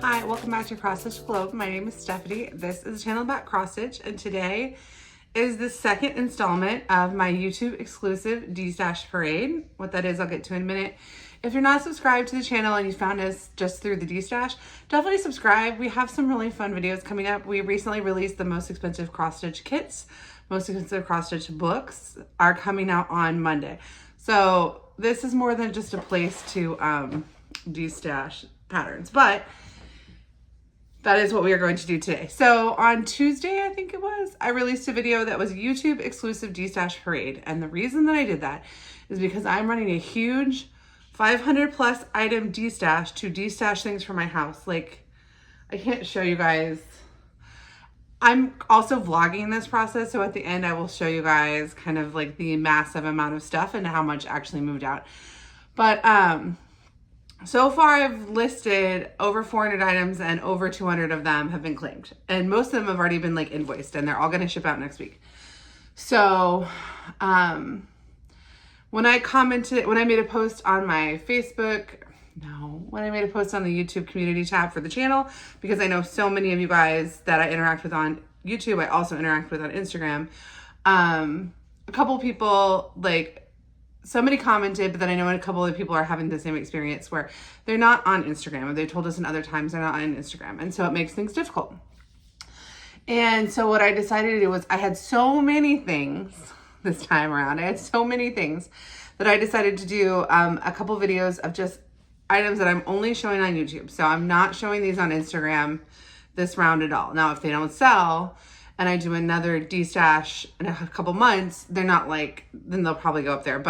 Hi, welcome back to Cross Stitch Globe. My name is Stephanie. This is a channel about cross stitch, and today is the second installment of my YouTube exclusive Destash Parade. What that is, I'll get to in a minute. If you're not subscribed to the channel and you found us just through the Destash, definitely subscribe. We have some really fun videos coming up. We recently released the most expensive cross stitch kits, most expensive cross stitch books are coming out on Monday. So this is more than just a place to destash patterns, but that is what we are going to do today. So on Tuesday, I think it was, I released a video that was YouTube exclusive Destash Parade. And the reason that I did that is because I'm running a huge 500 plus item destash to destash things for my house. Like, I can't show you guys. I'm also vlogging this process. So at the end, I will show you guys kind of like the massive amount of stuff and how much actually moved out. But, so far, I've listed over 400 items and over 200 of them have been claimed. And most of them have already been like invoiced and they're all going to ship out next week. So when I made a post on my Facebook, when I made a post on the YouTube community tab for the channel, because I know so many of you guys that I interact with on YouTube, I also interact with on Instagram. A couple people somebody commented, but then I know a couple of people are having the same experience where they're not on Instagram, or they told us in other times they're not on Instagram. And so it makes things difficult. And so what I decided to do was, I had so many things this time around. I had so many things that I decided to do a couple videos of just items that I'm only showing on YouTube. So I'm not showing these on Instagram this round at all. Now, if they don't sell, and I do another destash in a couple months, they're not then they'll probably go up there,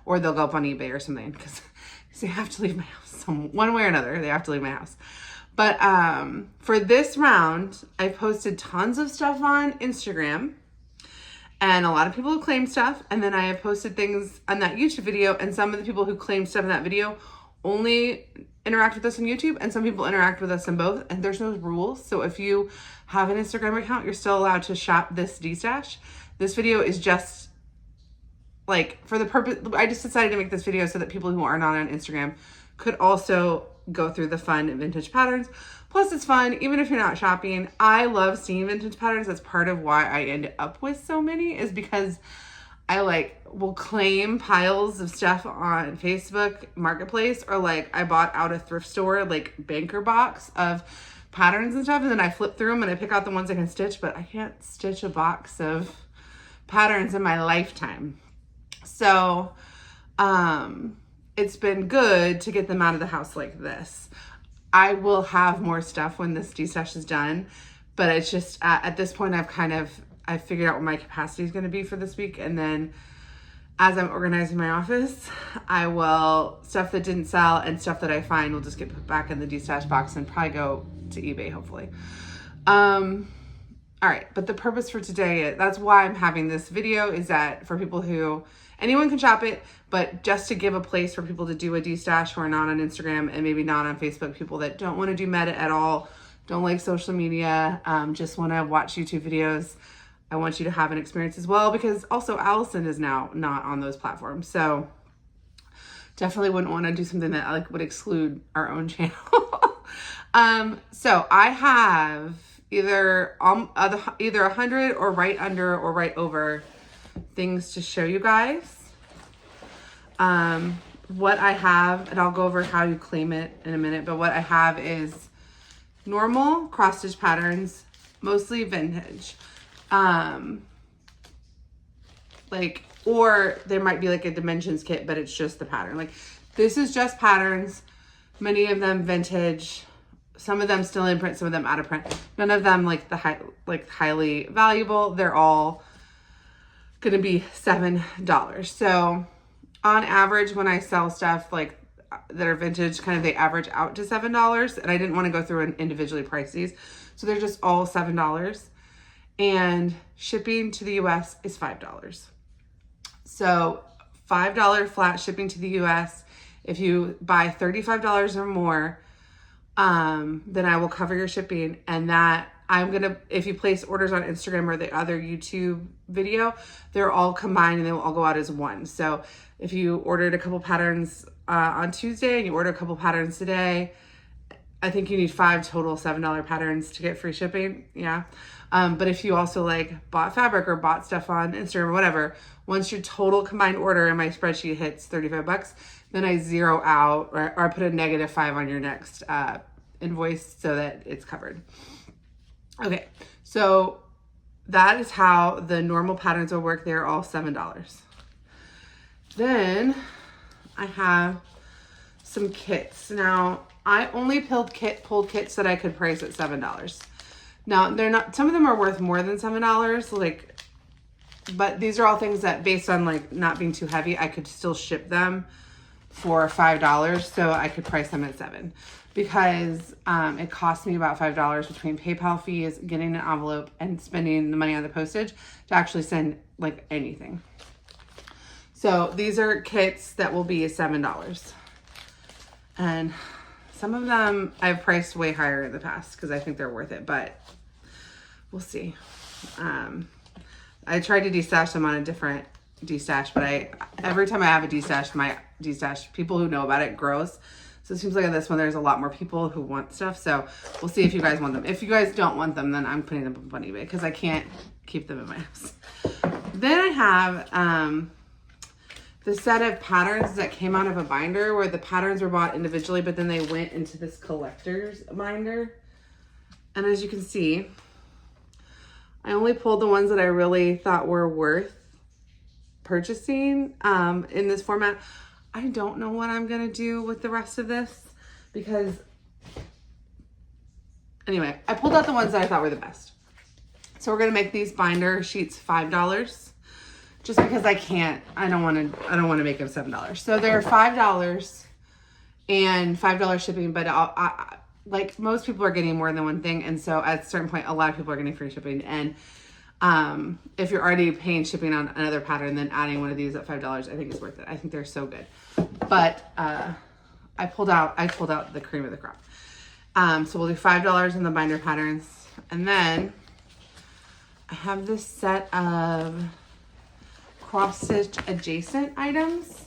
or they'll go up on eBay or something, because they have to leave my house one way or another. They have to leave my house. But for this round, I posted tons of stuff on Instagram, and a lot of people who claimed stuff. And then I have posted things on that YouTube video, and some of the people who claimed stuff in that video only interact with us on YouTube, and some people interact with us in both, and there's no rules. So if you have an Instagram account, you're still allowed to shop this destash. This video is just for the purpose, I just decided to make this video so that people who are not on Instagram could also go through the fun vintage patterns. Plus it's fun, even if you're not shopping. I love seeing vintage patterns. That's part of why I end up with so many, is because I will claim piles of stuff on Facebook Marketplace, or I bought out a thrift store, banker box of patterns and stuff. And then I flip through them and I pick out the ones I can stitch, but I can't stitch a box of patterns in my lifetime. So, it's been good to get them out of the house like this. I will have more stuff when this destash is done, but it's just at this point, I've figured out what my capacity is going to be for this week. And then as I'm organizing my office, stuff that didn't sell and stuff that I find will just get put back in the destash box and probably go to eBay, hopefully. All right, but the purpose for today, that's why I'm having this video, is that for people who, anyone can shop it, but just to give a place for people to do a destash who are not on Instagram and maybe not on Facebook, people that don't want to do meta at all, don't like social media, just want to watch YouTube videos. I want you to have an experience as well, because also Allison is now not on those platforms. So definitely wouldn't want to do something that would exclude our own channel. So I have either 100 or right under or right over things to show you guys. What I have, and I'll go over how you claim it in a minute, but what I have is normal cross stitch patterns, mostly vintage. Or there might be a dimensions kit, but it's just the pattern. This is just patterns, many of them vintage, some of them still in print, some of them out of print. None of them highly valuable. They're all gonna be $7. So on average, when I sell stuff that are vintage, they average out to $7, and I didn't want to go through and individually price these. So they're just all $7. And shipping to the US is $5. So $5 flat shipping to the US. If you buy $35 or more, then I will cover your shipping. And that if you place orders on Instagram or the other YouTube video, they're all combined and they will all go out as one. So if you ordered a couple patterns on Tuesday and you order a couple patterns today, I think you need 5 total $7 patterns to get free shipping. Yeah. But if you also like bought fabric or bought stuff on Instagram or whatever, once your total combined order in my spreadsheet hits 35 bucks, then I zero out or I put a -5 on your next invoice so that it's covered. Okay. So that is how the normal patterns will work. They're all $7. Then I have some kits. Now, I only pulled kits that I could price at $7. Now, they're not, some of them are worth more than $7, like, but these are all things that based on like not being too heavy, I could still ship them for $5, so I could price them at $7 because it cost me about $5 between PayPal fees, getting an envelope, and spending the money on the postage to actually send like anything. So these are kits that will be $7. And some of them I've priced way higher in the past because I think they're worth it, but we'll see. I tried to destash them on a different destash, but every time I have a destash, my destash, people who know about it grows. So it seems like on this one, there's a lot more people who want stuff. So we'll see if you guys want them. If you guys don't want them, then I'm putting them up on eBay because I can't keep them in my house. Then I have the set of patterns that came out of a binder where the patterns were bought individually, but then they went into this collector's binder. And as you can see, I only pulled the ones that I really thought were worth purchasing in this format. I don't know what I'm going to do with the rest of this because, anyway, I pulled out the ones that I thought were the best. So we're going to make these binder sheets $5 just because I don't want to make them $7. So they're $5 and $5 shipping, but like most people are getting more than one thing. And so at a certain point, a lot of people are getting free shipping. And if you're already paying shipping on another pattern, then adding one of these at $5, I think is worth it. I think they're so good. But I pulled out the cream of the crop. So we'll do $5 in the binder patterns. And then I have this set of cross stitch adjacent items.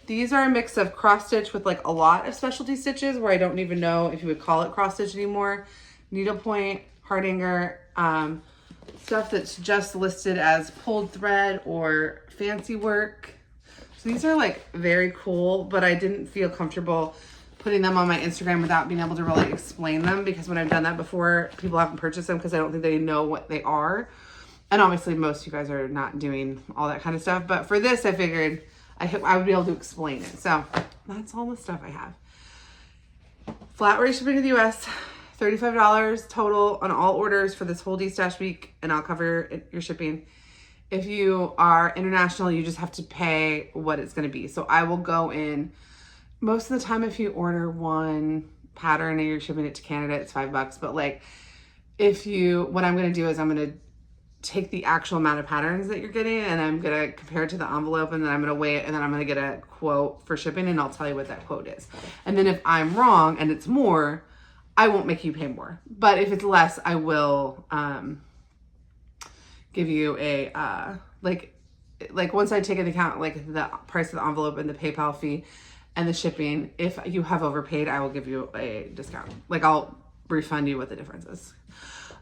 These are a mix of cross stitch with like a lot of specialty stitches where I don't even know if you would call it cross stitch anymore. Needlepoint, hardanger, stuff that's just listed as pulled thread or fancy work. So these are like very cool, but I didn't feel comfortable putting them on my Instagram without being able to really explain them because when I've done that before, people haven't purchased them because I don't think they know what they are. And obviously most of you guys are not doing all that kind of stuff. But for this, I figured I would be able to explain it. So that's all the stuff I have. Flat rate shipping to the US, $35 total on all orders for this whole Destash week. And I'll cover your shipping. If you are international, you just have to pay what it's going to be. So I will go in most of the time if you order one pattern and you're shipping it to Canada, it's $5. But like what I'm going to do is I'm going to take the actual amount of patterns that you're getting and I'm going to compare it to the envelope and then I'm going to weigh it and then I'm going to get a quote for shipping and I'll tell you what that quote is. And then if I'm wrong and it's more, I won't make you pay more. But if it's less, I will give you a, like once I take into account like the price of the envelope and the PayPal fee and the shipping, if you have overpaid, I will give you a discount. Like I'll refund you what the difference is.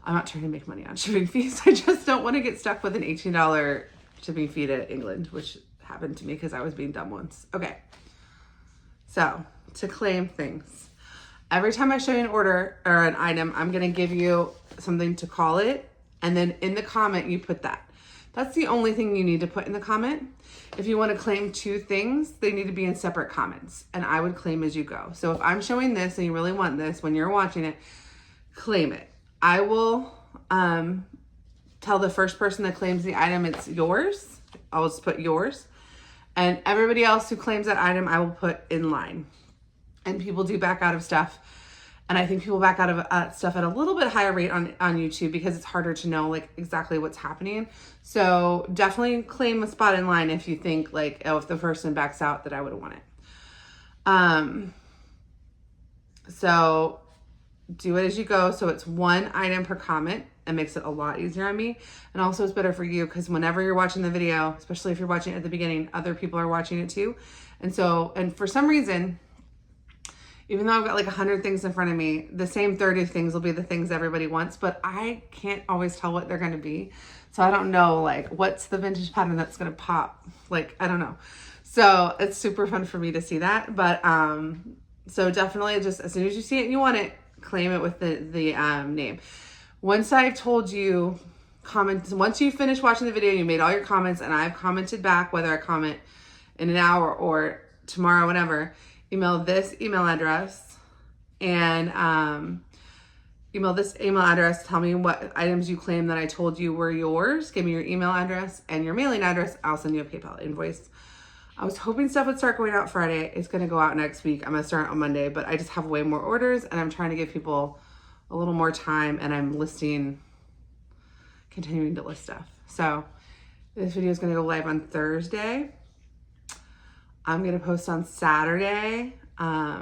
I'm not trying to make money on shipping fees. I just don't want to get stuck with an $18 shipping fee to England, which happened to me because I was being dumb once. Okay. So to claim things, every time I show you an order or an item, I'm going to give you something to call it. And then in the comment, you put that. That's the only thing you need to put in the comment. If you want to claim 2 things, they need to be in separate comments. And I would claim as you go. So if I'm showing this and you really want this, when you're watching it, claim it. I will tell the first person that claims the item it's yours. I'll just put yours. And everybody else who claims that item, I will put in line. And people do back out of stuff. And I think people back out of stuff at a little bit higher rate on YouTube because it's harder to know like exactly what's happening. So definitely claim a spot in line if you think like, oh, if the person backs out that I would have won it. So do it as you go. So it's 1 item per comment. It makes it a lot easier on me. And also it's better for you because whenever you're watching the video, especially if you're watching it at the beginning, other people are watching it too. And for some reason, Even though I've got like 100 things in front of me, the same 30 things will be the things everybody wants, but I can't always tell what they're going to be. So I don't know, like, what's the vintage pattern that's going to pop? Like, I don't know. So it's super fun for me to see that. But, so definitely just as soon as you see it and you want it, claim it with the name. Once I've told you, once you finish watching the video, you made all your comments and I've commented back, whether I comment in an hour or tomorrow, whenever, email this email address and email this email address. Tell me what items you claim that I told you were yours. Give me your email address and your mailing address. I'll send you a PayPal invoice. I was hoping stuff would start going out Friday. It's going to go out next week. I'm going to start on Monday, but I just have way more orders and I'm trying to give people a little more time and I'm continuing to list stuff. So this video is going to go live on Thursday. I'm going to post on Saturday a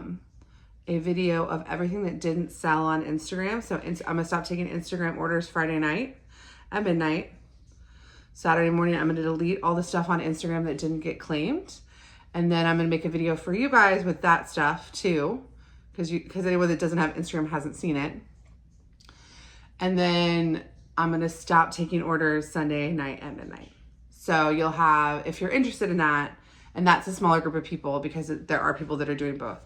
video of everything that didn't sell on Instagram. So I'm going to stop taking Instagram orders Friday night at midnight. Saturday morning, I'm going to delete all the stuff on Instagram that didn't get claimed. And then I'm going to make a video for you guys with that stuff too. Because anyone that doesn't have Instagram hasn't seen it. And then I'm going to stop taking orders Sunday night at midnight. So you'll have, if you're interested in that, and that's a smaller group of people because there are people that are doing both.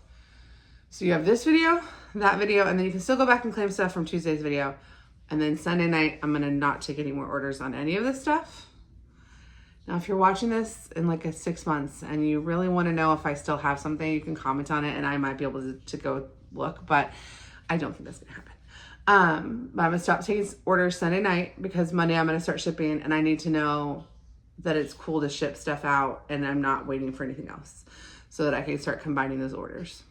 So you have this video, that video, and then you can still go back and claim stuff from Tuesday's video. And then Sunday night, I'm going to not take any more orders on any of this stuff. Now, if you're watching this in like 6 months and you really want to know if I still have something, you can comment on it and I might be able to go look, but I don't think that's going to happen. But I'm going to stop taking orders Sunday night because Monday I'm going to start shipping and I need to know that it's cool to ship stuff out and I'm not waiting for anything else so that I can start combining those orders.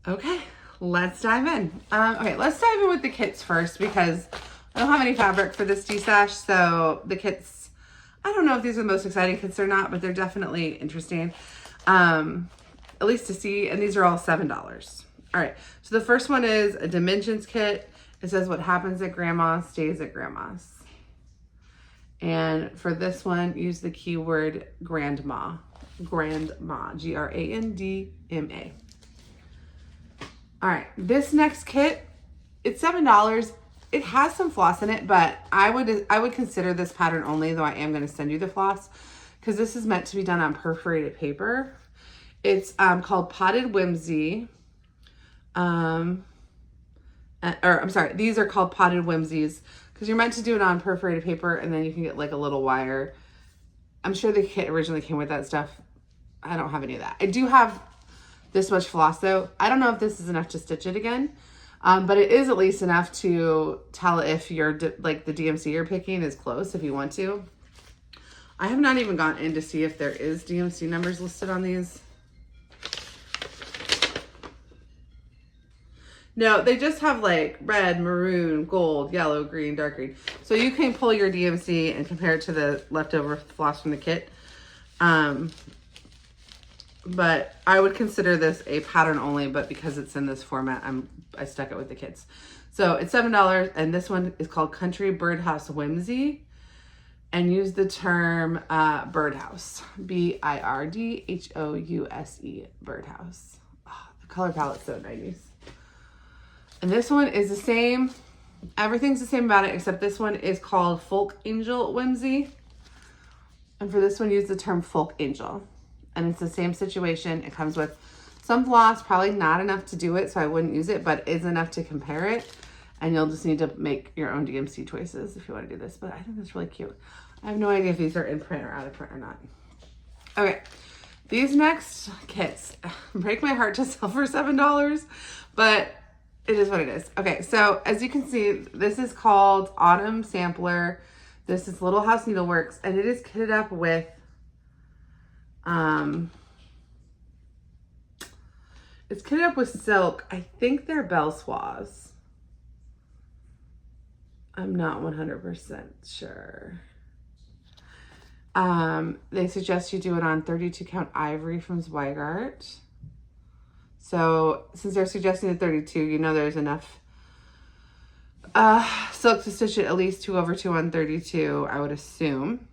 Okay, let's dive in. Okay, let's dive in with the kits first because I don't have any fabric for this destash. So the kits, I don't know if these are the most exciting kits or not, but they're definitely interesting. At least to see, and these are all $7. All right, so the first one is a dimensions kit. It says what happens at grandma stays at grandma's. And for this one, use the keyword grandma, grandma, Grandma. All right, this next kit, it's $7. It has some floss in it, but I would consider this pattern only, though I am going to send you the floss because this is meant to be done on perforated paper. It's called Potted Whimsy. I'm sorry, these are called Potted Whimsies because you're meant to do it on perforated paper and then you can get like a little wire. I'm sure the kit originally came with that stuff. I don't have any of that. I do have this much floss though. I don't know if this is enough to stitch it again, but it is at least enough to tell if you're like the DMC you're picking is close if you want to. I have not even gone in to see if there is DMC numbers listed on these. No, they just have like red, maroon, gold, yellow, green, dark green. So you can pull your DMC and compare it to the leftover floss from the kit. But I would consider this a pattern only, but because it's in this format, I stuck it with the kits. So it's $7, and this one is called Country Birdhouse Whimsy. And use the term birdhouse, Birdhouse, birdhouse. Oh, the color palette's so 90s. And this one is the same. Everything's the same about it, except this one is called Folk Angel Whimsy. And for this one, use the term Folk Angel. And it's the same situation. It comes with some floss, probably not enough to do it, so I wouldn't use it, but is enough to compare it. And you'll just need to make your own DMC choices if you want to do this. But I think that's really cute. I have no idea if these are in print or out of print or not. Okay, these next kits break my heart to sell for $7, but it is what it is. Okay, so as you can see, this is called Autumn Sampler. This is Little House Needleworks, and it is kitted up with it's kitted up with silk. I think they're Belle Soies. I'm not 100% sure. They suggest you do it on 32 count ivory from Zweigart. So since they're suggesting the 32, you know there's enough silk to stitch it at least 2/2 on 32, I would assume.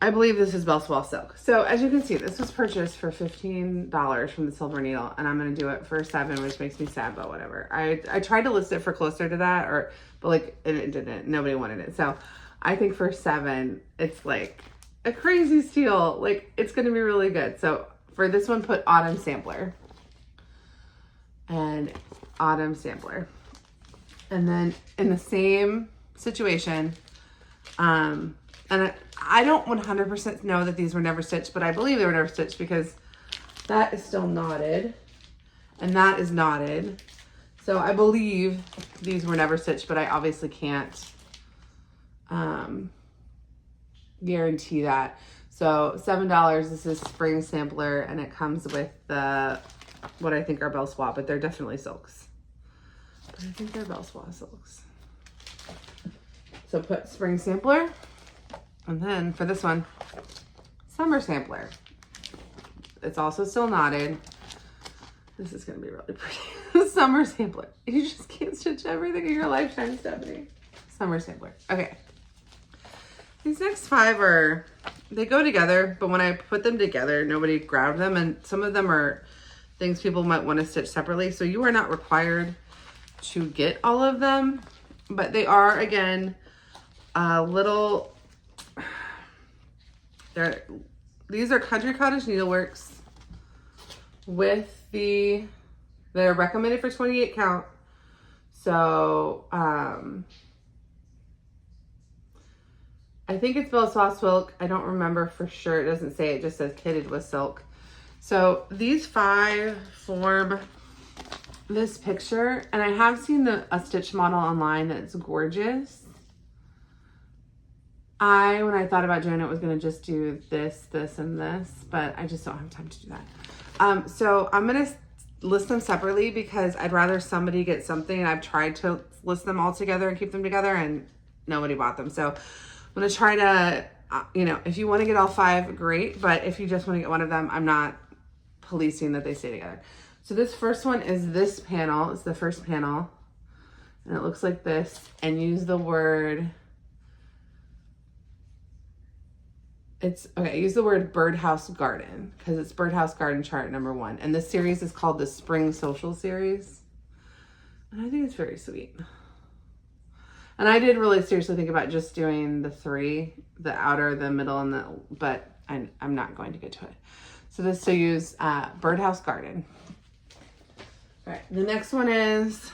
I believe this is Bell Swell Silk. So as you can see, this was purchased for $15 from the Silver Needle, and I'm gonna do it for $7, which makes me sad, but whatever. I tried to list it for closer to that, but like it didn't. Nobody wanted it. So I think for $7, it's like a crazy steal. Like it's gonna be really good. So for this one, put Autumn Sampler and Autumn Sampler, and then in the same situation, and I don't 100% know that these were never stitched, but I believe they were never stitched because that is still knotted and that is knotted. So I believe these were never stitched, but I obviously can't guarantee that. So $7, this is Spring Sampler, and it comes with the, what I think are Bell Swap, but they're definitely silks. But I think they're Bell Swap silks. So put Spring Sampler. And then for this one, Summer Sampler. It's also still knotted. This is gonna be really pretty. Summer Sampler. You just can't stitch everything in your lifetime, Stephanie. Summer Sampler. Okay. These next 5 they go together, but when I put them together, nobody grabbed them, and some of them are things people might want to stitch separately. So you are not required to get all of them, but they are, again, a little... These are Country Cottage Needleworks with they're recommended for 28 count. So, I think it's Bell Swap Silk. I don't remember for sure. It doesn't say, it just says kitted with silk. So these 5 form this picture, and I have seen a stitch model online that's gorgeous. When I thought about doing it, was going to just do this, this, and this, but I just don't have time to do that. So I'm going to list them separately because I'd rather somebody get something. I've tried to list them all together and keep them together, and nobody bought them. So I'm going to try to, if you want to get all 5, great. But if you just want to get one of them, I'm not policing that they stay together. So this first one is this panel. It's the first panel. And it looks like this. And use the word... use the word Birdhouse Garden, because it's Birdhouse Garden chart number 1. And this series is called the Spring Social Series. And I think it's very sweet. And I did really seriously think about just doing the 3, the outer, the middle, but I'm not going to get to it. So this to use Birdhouse Garden. All right, the next one is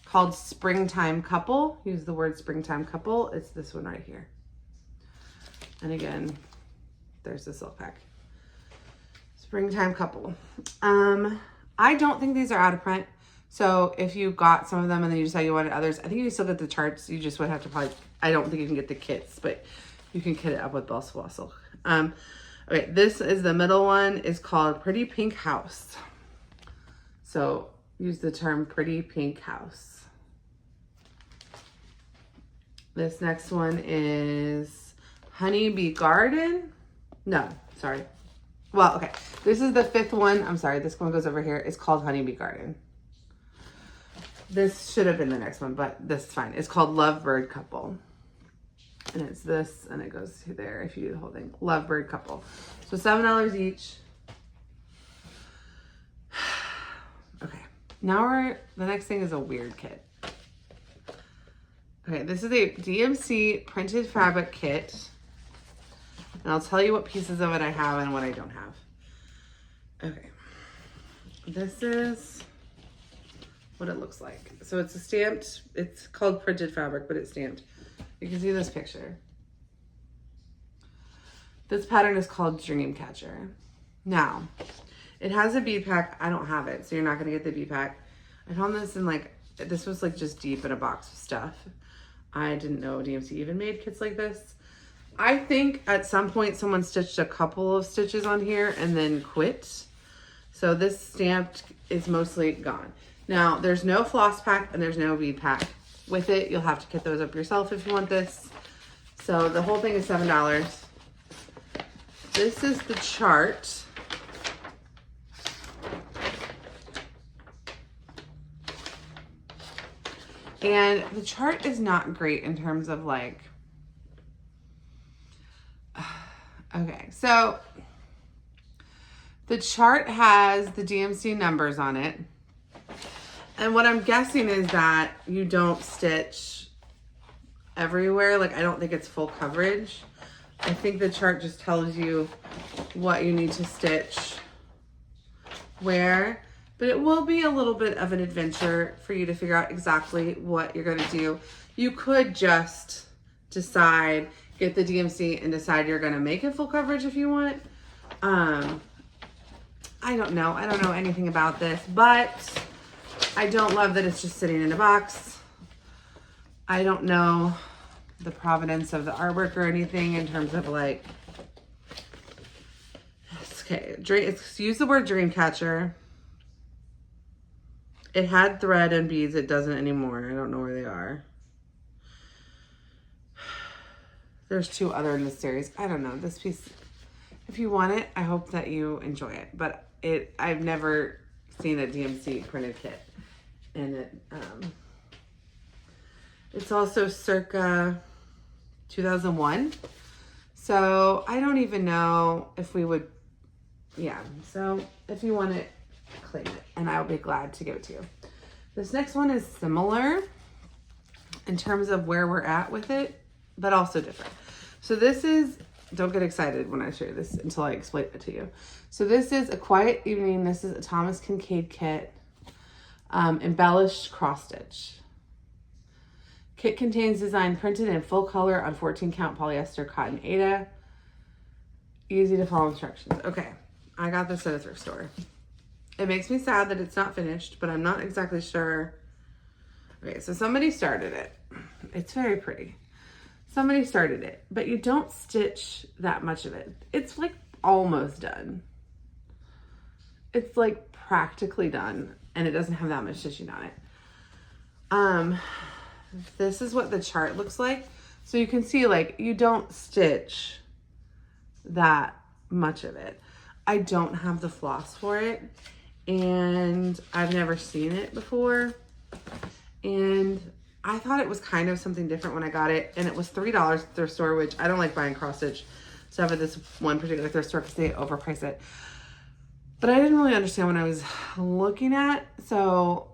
called Springtime Couple. Use the word Springtime Couple. It's this one right here. And again, there's the silk pack. Springtime Couple. I don't think these are out of print. So if you got some of them and then you decide you wanted others, I think if you still get the charts, you just would have to probably, I don't think you can get the kits, but you can kit it up with Bell Swap Silk. Okay, this is the middle one, is called Pretty Pink House. So use the term Pretty Pink House. This next one is Honeybee Garden. No, sorry. Well, okay. This is the 5th one. I'm sorry. This one goes over here. It's called Honeybee Garden. This should have been the next one, but this is fine. It's called Lovebird Couple. And it's this, and it goes to there if you do the whole thing. Lovebird Couple. So $7 each. Okay. Now the next thing is a weird kit. Okay, this is a DMC printed fabric kit. And I'll tell you what pieces of it I have and what I don't have. Okay. This is what it looks like. So it's a stamped, it's called printed fabric, but it's stamped. You can see this picture. This pattern is called Dreamcatcher. Now, it has a bead pack. I don't have it, so you're not gonna get the bead pack. I found this in this was just deep in a box of stuff. I didn't know DMC even made kits like this. I think at some point someone stitched a couple of stitches on here and then quit. So this stamped is mostly gone. Now, there's no floss pack and there's no bead pack. With it, you'll have to kit those up yourself if you want this. So the whole thing is $7. This is the chart. And the chart is not great in terms of Okay, so the chart has the DMC numbers on it. And what I'm guessing is that you don't stitch everywhere. Like, I don't think it's full coverage. I think the chart just tells you what you need to stitch where, but it will be a little bit of an adventure for you to figure out exactly what you're gonna do. You could just decide, get the DMC and decide you're gonna make it full coverage if you want. I don't know. I don't know anything about this, but I don't love that it's just sitting in a box. I don't know the provenance of the artwork or anything in terms of like, okay, use the word dream catcher. It had thread and beads. It doesn't anymore. I don't know where they are. There's 2 other in this series. I don't know. This piece, if you want it, I hope that you enjoy it. But I've never seen a DMC printed kit. And it's also circa 2001. So I don't even know if we would, yeah. So if you want it, claim it, and I'll be glad to give it to you. This next one is similar in terms of where we're at with it, but also different. So this is, don't get excited when I share this until I explain it to you. So this is A Quiet Evening. This is a Thomas Kincaid kit, embellished cross stitch. Kit contains design printed in full color on 14 count polyester cotton Aida. Easy to follow instructions. Okay, I got this at a thrift store. It makes me sad that it's not finished, but I'm not exactly sure. Okay, so somebody started it. It's very pretty. Somebody started it, but you don't stitch that much of it. It's like almost done. It's like practically done, and it doesn't have that much stitching on it. This is what the chart looks like. So you can see, like, you don't stitch that much of it. I don't have the floss for it, and I've never seen it before. And I thought it was kind of something different when I got it, and it was $3 at the thrift store, which I don't like buying cross stitch stuff at this one particular thrift store because they overprice it. But I didn't really understand what I was looking at, so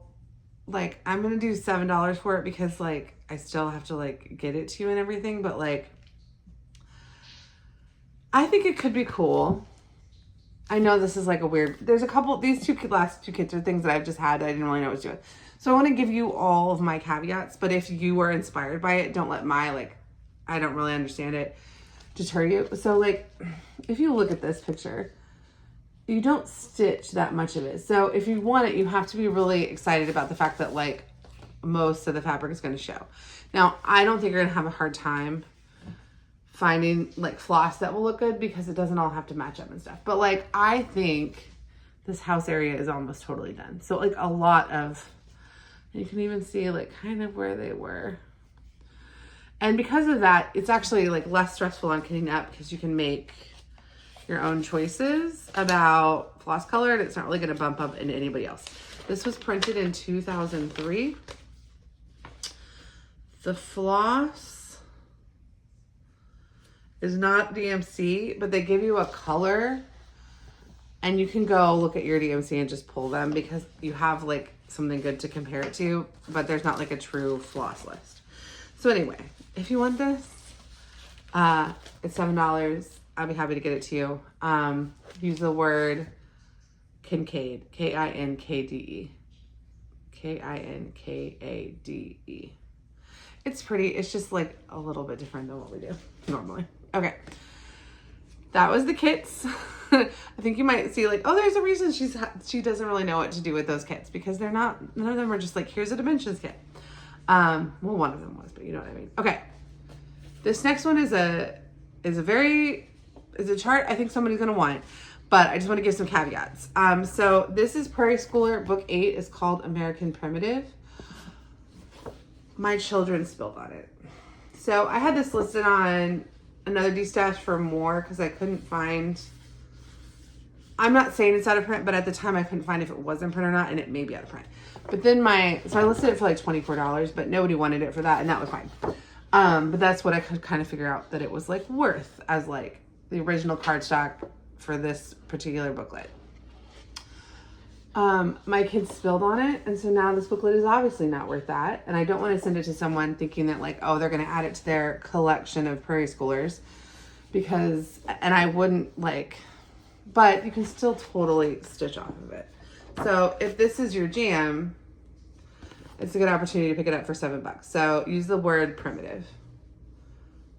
like I'm gonna do $7 for it because like I still have to like get it to you and everything, but like I think it could be cool. I know this is like a weird, there's a couple, these last two kits are things that I've just had that I didn't really know what to do with. So I want to give you all of my caveats, but if you are inspired by it, don't let my like, I don't really understand it, deter you. So like, if you look at this picture, you don't stitch that much of it. So if you want it, you have to be really excited about the fact that like most of the fabric is going to show. Now, I don't think you're going to have a hard time finding like floss that will look good because it doesn't all have to match up and stuff. But like, I think this house area is almost totally done. So like a lot of, you can even see like kind of where they were. And because of that, it's actually like less stressful on cleaning up because you can make your own choices about floss color and it's not really going to bump up into anybody else. This was printed in 2003. The floss is not DMC, but they give you a color and you can go look at your DMC and just pull them because you have like something good to compare it to, but there's not like a true floss list. So anyway, if you want this, it's $7. I'll be happy to get it to you. Use the word Kincaid, Kinkade. Kinkade. It's pretty. It's just like a little bit different than what we do normally. Okay. That was the kits. I think you might see like, oh, there's a reason she doesn't really know what to do with those kits because they're not, none of them are just like, here's a dimensions kit. Well, one of them was, but you know what I mean? Okay. This next one is a chart I think somebody's going to want, but I just want to give some caveats. So this is Prairie Schooler book 8 is called American Primitive. My children spilled on it. So I had this listed on another Destash for more because I couldn't find, I'm not saying it's out of print, but at the time I couldn't find if it was in print or not, and it may be out of print. But then so I listed it for like $24, but nobody wanted it for that, and that was fine. But that's what I could kind of figure out that it was like worth as like the original cardstock for this particular booklet. My kids spilled on it, and so now this booklet is obviously not worth that. And I don't want to send it to someone thinking that like, oh, they're going to add it to their collection of Prairie Schoolers, because, and I wouldn't like, but you can still totally stitch off of it. So if this is your jam, it's a good opportunity to pick it up for $7. So use the word primitive.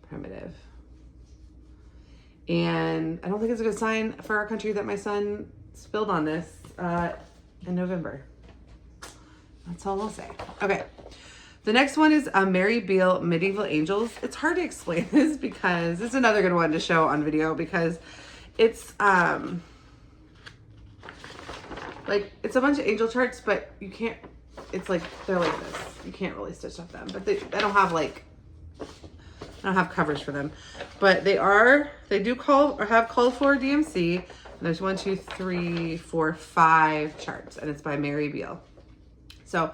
Primitive. And I don't think it's a good sign for our country that my son spilled on this in November. That's all I'll say. Okay. The next one is Mary Beale Medieval Angels. It's hard to explain this because it's another good one to show on video, because it's like it's a bunch of angel charts, but you can't, it's like they're like this. You can't really stitch up them, but they don't have like, I don't have covers for them, but they do have called for DMC. There's 1, 2, 3, 4, 5 charts, and it's by Mary Beale. So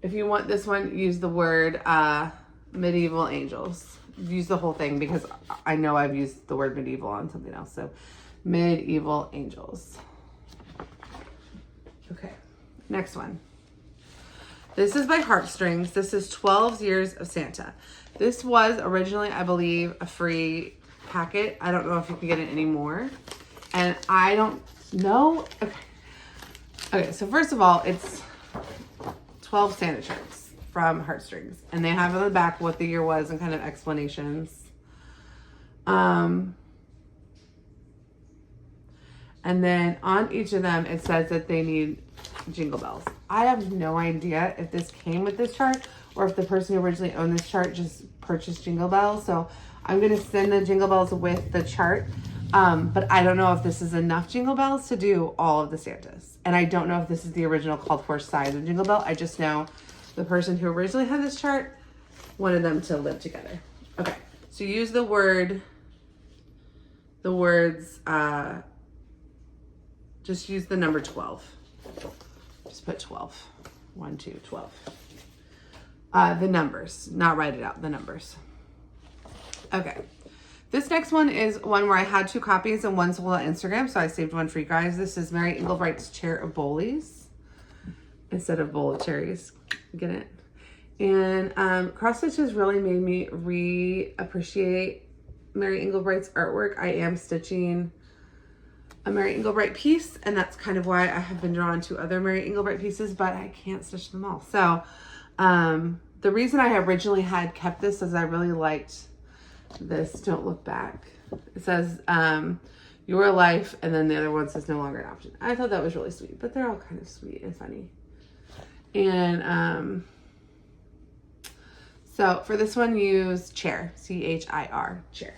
if you want this one, use the word medieval angels. Use the whole thing, because I know I've used the word medieval on something else. So medieval angels. Okay, next one. This is by Heartstrings. This is 12 Years of Santa. This was originally, I believe, a free packet. I don't know if you can get it anymore. And I don't know. Okay, so first of all, it's 12 Santa charts from Heartstrings. And they have on the back what the year was and kind of explanations. And then on each of them, it says that they need jingle bells. I have no idea if this came with this chart or if the person who originally owned this chart just purchased jingle bells. So I'm going to send the jingle bells with the chart. But I don't know if this is enough jingle bells to do all of the Santas. And I don't know if this is the original called for size of jingle bell. I just know the person who originally had this chart wanted them to live together. Okay, so use the words, just use the number 12. Just put 12. 1, 2, 12. The numbers, not write it out, the numbers. Okay. This next one is one where I had 2 copies and one sold on Instagram, so I saved one for you guys. This is Mary Englebright's Chair of Bolies instead of bowl of cherries. Get it? And cross stitches really made me reappreciate Mary Englebright's artwork. I am stitching a Mary Englebright piece, and that's kind of why I have been drawn to other Mary Englebright pieces, but I can't stitch them all. So the reason I originally had kept this is I really liked this Don't Look Back. It says your life, and then the other one says no longer an option. I thought that was really sweet, but they're all kind of sweet and funny. And so for this one, use chair, C-H-I-R, chair.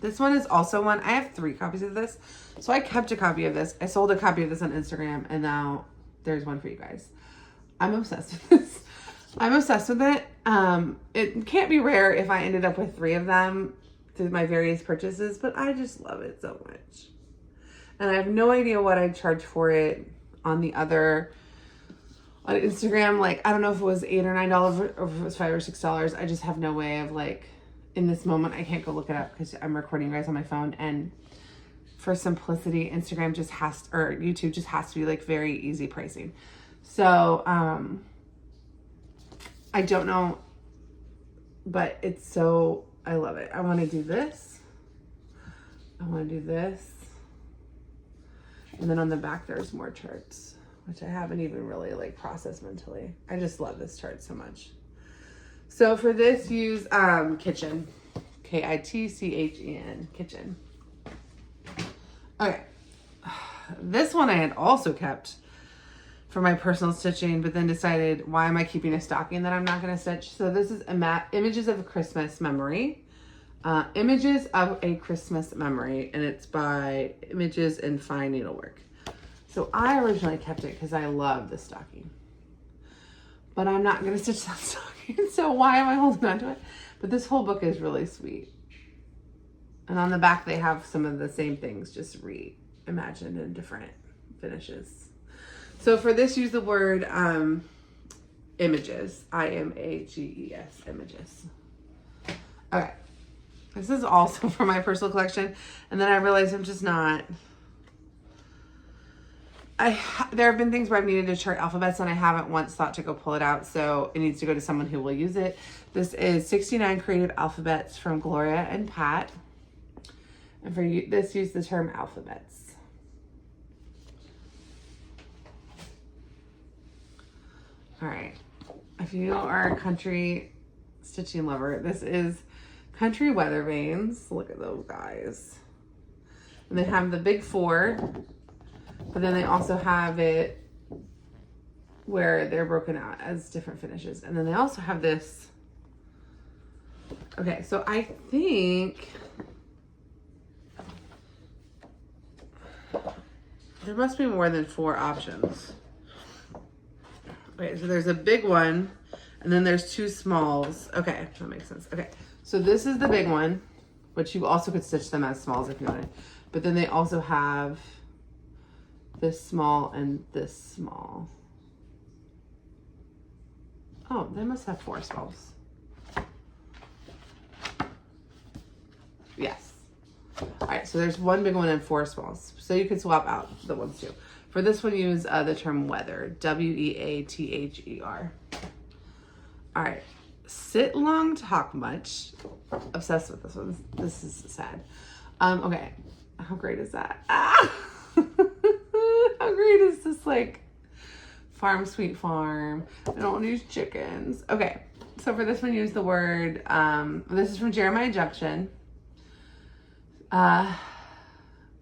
This one is also one, I have 3 copies of this. So I kept a copy of this. I sold a copy of this on Instagram, and now there's one for you guys. I'm obsessed with this. I'm obsessed with it. It can't be rare if I ended up with 3 of them through my various purchases, but I just love it so much. And I have no idea what I'd charge for it on Instagram. Like, I don't know if it was $8 or $9 or if it was $5 or $6. I just have no way of, like, in this moment, I can't go look it up because I'm recording you guys on my phone. And for simplicity, Instagram just has, or YouTube just has to be like very easy pricing. So, I don't know, but it's so, I love it. I want to do this. I want to do this. And then on the back, there's more charts, which I haven't even really like processed mentally. I just love this chart so much. So for this, use Kitchen, K-I-T-C-H-E-N, Kitchen. Okay, this one I had also kept for my personal stitching, but then decided, why am I keeping a stocking that I'm not going to stitch? So this is Images of a Christmas Memory. Images of a Christmas Memory, and it's by Images in Fine Needlework. So I originally kept it because I love the stocking. But I'm not going to stitch that stocking, so why am I holding on to it? But this whole book is really sweet. And on the back, they have some of the same things, just reimagined in different finishes. So for this, use the word Images. IMAGES, Images. Okay. This is also for my personal collection. And then I realized I'm just not... There have been things where I've needed to chart alphabets and I haven't once thought to go pull it out. So it needs to go to someone who will use it. This is 69 Creative Alphabets from Gloria and Pat. And for you, this, use the term alphabets. All right. If you are a country stitching lover, this is Country Weather Vanes. Look at those guys. And they have the big 4, but then they also have it where they're broken out as different finishes. And then they also have this. Okay, so I think there must be more than 4 options. Okay, so there's a big one, and then there's 2 smalls. Okay, that makes sense. Okay, so this is the big one, which you also could stitch them as smalls if you wanted. But then they also have this small and this small. Oh, they must have 4 smalls. Yes. All right, so there's 1 big one and 4 smalls. So you could swap out the ones too. For this one, use the term weather, WEATHER. All right, sit long, talk much. Obsessed with this one. This is sad. Okay, how great is that? Ah! How great is this, like, farm, sweet farm? I don't want to use chickens. Okay, so for this one, use the word, this is from Jeremiah Junction. Talk,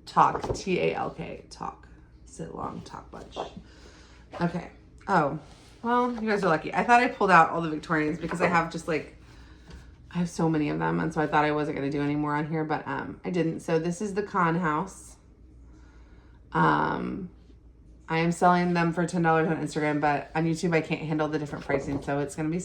TALK, talk. Sit long, talk much. Okay. Oh, well, you guys are lucky. I thought I pulled out all the Victorians because I have just like, I have so many of them. And so I thought I wasn't going to do any more on here, but I didn't. So this is the Con House. I am selling them for $10 on Instagram, but on YouTube, I can't handle the different pricing. So it's going to be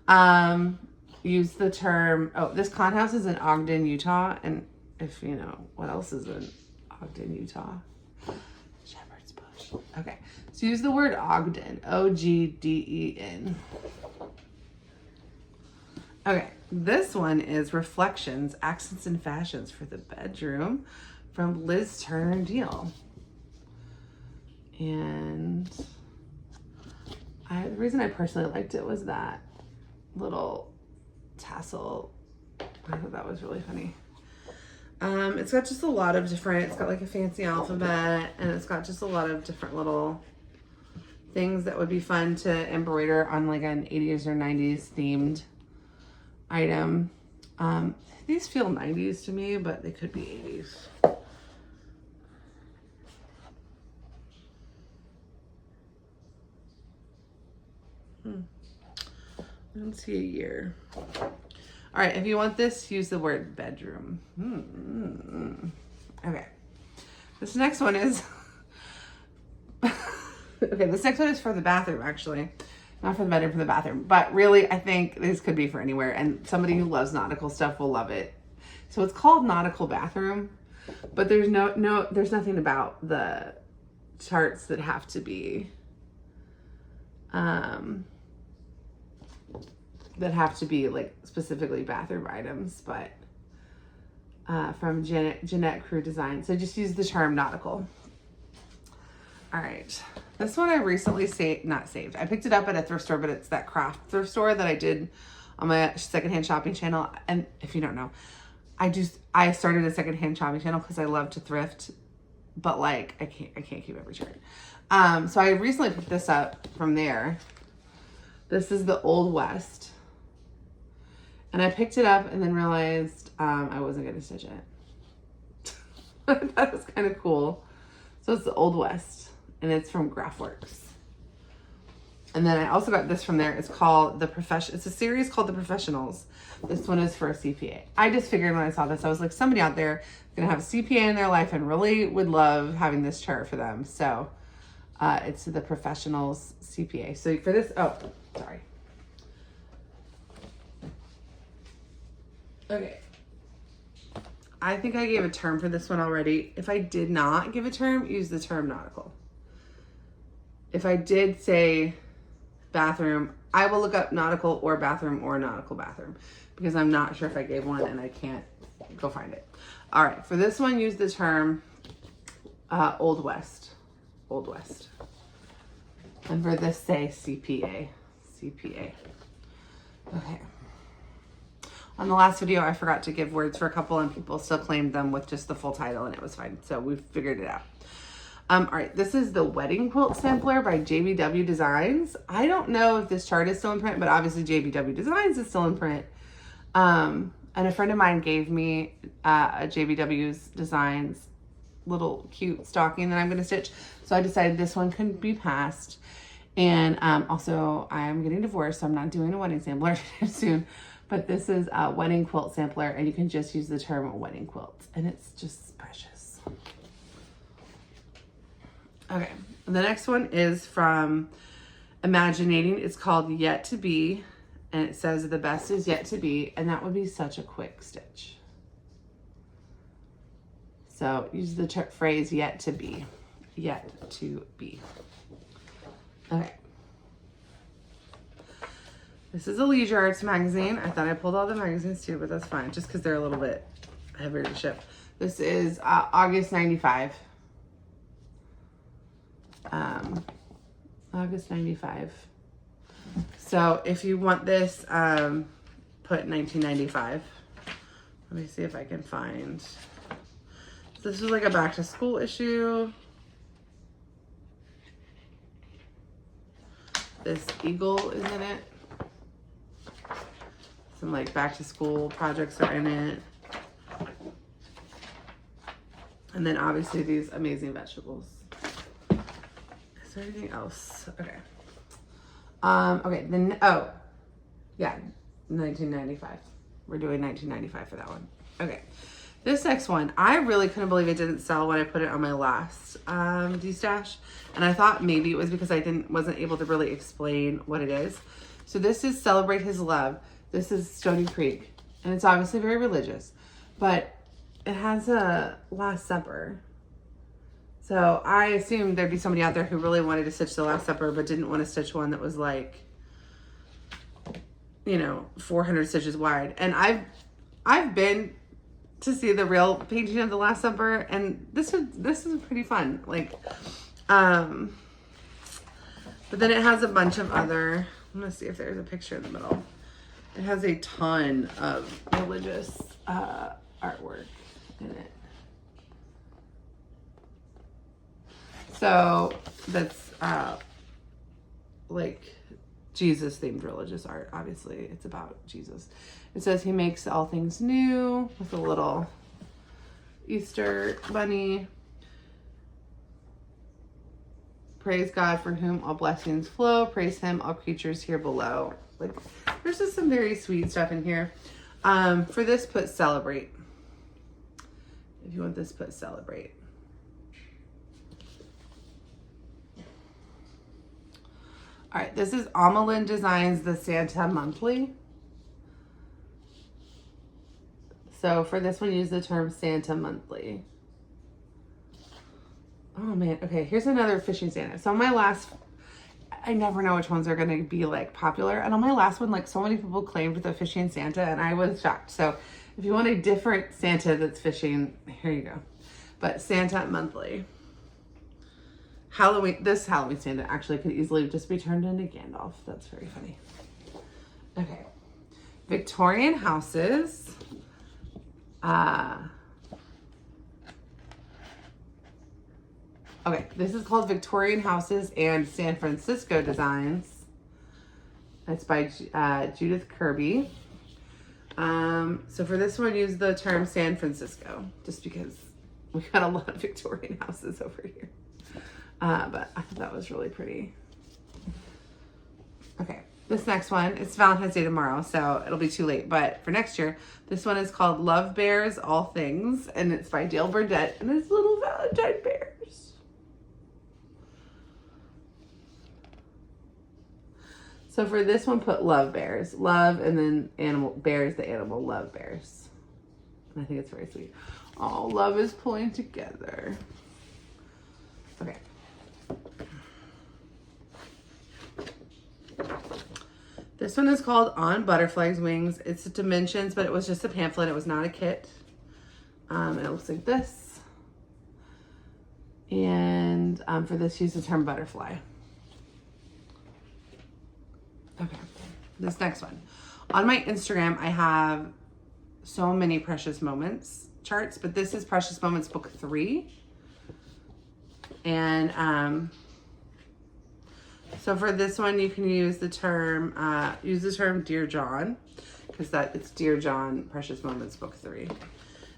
$7. Use the term, oh, this Con House is in Ogden, Utah. And if you know, what else is in Ogden, Utah? Shepherd's Bush. Okay, so use the word Ogden, OGDEN. Okay, this one is Reflections, Accents and Fashions for the Bedroom from Liz Turner Deal. And the reason I personally liked it was that little tassel. I thought that was really funny. It's got just a lot of different, it's got like a fancy alphabet, and it's got just a lot of different little things that would be fun to embroider on like an 80s or 90s themed item. These feel 90s to me, but they could be 80s. I don't see a year. All right, if you want this, use the word bedroom. Okay. This next one is, okay, this next one is for the bathroom, actually. Not for the bedroom, for the bathroom. But really, I think this could be for anywhere. And somebody who loves nautical stuff will love it. So it's called Nautical Bathroom. But there's there's nothing about the charts that have to be, like specifically bathroom items, but from Jeanette Crew Design. So just use the term nautical. All right, this one I recently not saved. I picked it up at a thrift store, but it's that craft thrift store that I did on my secondhand shopping channel. And if you don't know, I started a secondhand shopping channel because I love to thrift, but like I can't keep every chart. So I recently picked this up from there. This is the Old West. And I picked it up and then realized I wasn't going to stitch it. That was kind of cool. So it's the Old West, and it's from Graphworks. And then I also got this from there. It's called it's a series called The Professionals. This one is for a CPA. I just figured when I saw this, I was like, somebody out there is going to have a CPA in their life and really would love having this chart for them. So it's the Professionals CPA. So for this, oh, sorry. Okay, I think I gave a term for this one already. If I did not give a term, use the term nautical. If I did say bathroom. I will look up nautical or bathroom or nautical bathroom because I'm not sure if I gave one and I can't go find it. All right, for this one, use the term Old West. Old West. And for this, say CPA. CPA. Okay. On the last video, I forgot to give words for a couple and people still claimed them with just the full title and it was fine. So we figured it out. All right, this is the Wedding Quilt Sampler by JBW Designs. I don't know if this chart is still in print, but obviously JBW Designs is still in print. And a friend of mine gave me a JBW's Designs little cute stocking that I'm going to stitch. So I decided this one couldn't be passed. And also, I'm getting divorced, so I'm not doing a wedding sampler soon. But this is a Wedding Quilt Sampler, and you can just use the term wedding quilt. And it's just precious. Okay, the next one is from Imaginating. It's called Yet to Be, and it says the best is yet to be, and that would be such a quick stitch. So use the phrase yet to be. Yet to be. Okay. This is a Leisure Arts magazine. I thought I pulled all the magazines too, but that's fine, just because they're a little bit heavier to ship. This is August 95. August 95. So if you want this, put 1995. Let me see if I can find. This is like a back to school issue. This eagle is in it. Some like back to school projects are in it. And then obviously these amazing vegetables. Is there anything else? Okay. Okay, then, oh, yeah, 1995. We're doing 1995 for that one. Okay. This next one, I really couldn't believe it didn't sell when I put it on my last Destash. And I thought maybe it was because I wasn't able to really explain what it is. So this is Celebrate His Love. This is Stony Creek. And it's obviously very religious. But it has a Last Supper. So I assumed there'd be somebody out there who really wanted to stitch the Last Supper but didn't want to stitch one that was like, you know, 400 stitches wide. And I've been to see the real painting of the Last Supper, and this is pretty fun. Like, but then it has a bunch of other. I'm gonna see if there's a picture in the middle. It has a ton of religious artwork in it. So that's like Jesus themed religious art. Obviously it's about Jesus. It says he makes all things new with a little Easter bunny. Praise God from whom all blessings flow. Praise him, all creatures here below. Like, there's just some very sweet stuff in here. For this, put celebrate. If you want this, put celebrate. All right, this is Amalyn Designs, the Santa Monthly. So for this one, use the term Santa Monthly. Oh man, okay, here's another fishing Santa. So on my last, I never know which ones are gonna be like popular. And on my last one, like so many people claimed the fishing Santa and I was shocked. So if you want a different Santa that's fishing, here you go. But Santa Monthly. Halloween, this Halloween Santa actually could easily just be turned into Gandalf. That's very funny. Okay. Victorian houses. Okay, this is called Victorian Houses and San Francisco Designs. It's by Judith Kirby. So for this one, use the term San Francisco, just because we got a lot of Victorian houses over here. But I thought that was really pretty. Okay, this next one, it's Valentine's Day tomorrow, so it'll be too late. But for next year, this one is called Love Bears All Things, and it's by Dale Burdett, and it's little Valentine bears. So for this one, put love bears. Love and then animal, bears, the animal, love bears. And I think it's very sweet. Oh, love is pulling together. Okay. This one is called On Butterfly's Wings. It's dimensions, but it was just a pamphlet. It was not a kit. And it looks like this. And for this, use the term butterfly. Okay, this next one. On my Instagram, I have so many Precious Moments charts, but this is Precious Moments book 3. And so for this one, you can use the term Dear John, because it's Dear John Precious Moments book 3.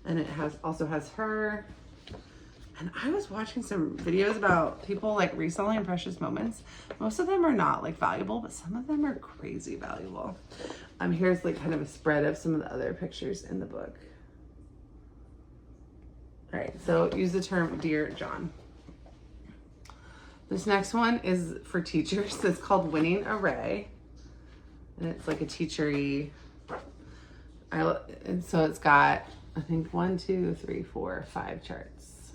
And it also has her. And I was watching some videos about people like reselling Precious Moments. Most of them are not like valuable, but some of them are crazy valuable. Here's like kind of a spread of some of the other pictures in the book. All right, so use the term Dear John. This next one is for teachers. It's called Winning Array. And it's like a teachery. And so it's got, I think, 1, 2, 3, 4, 5 charts.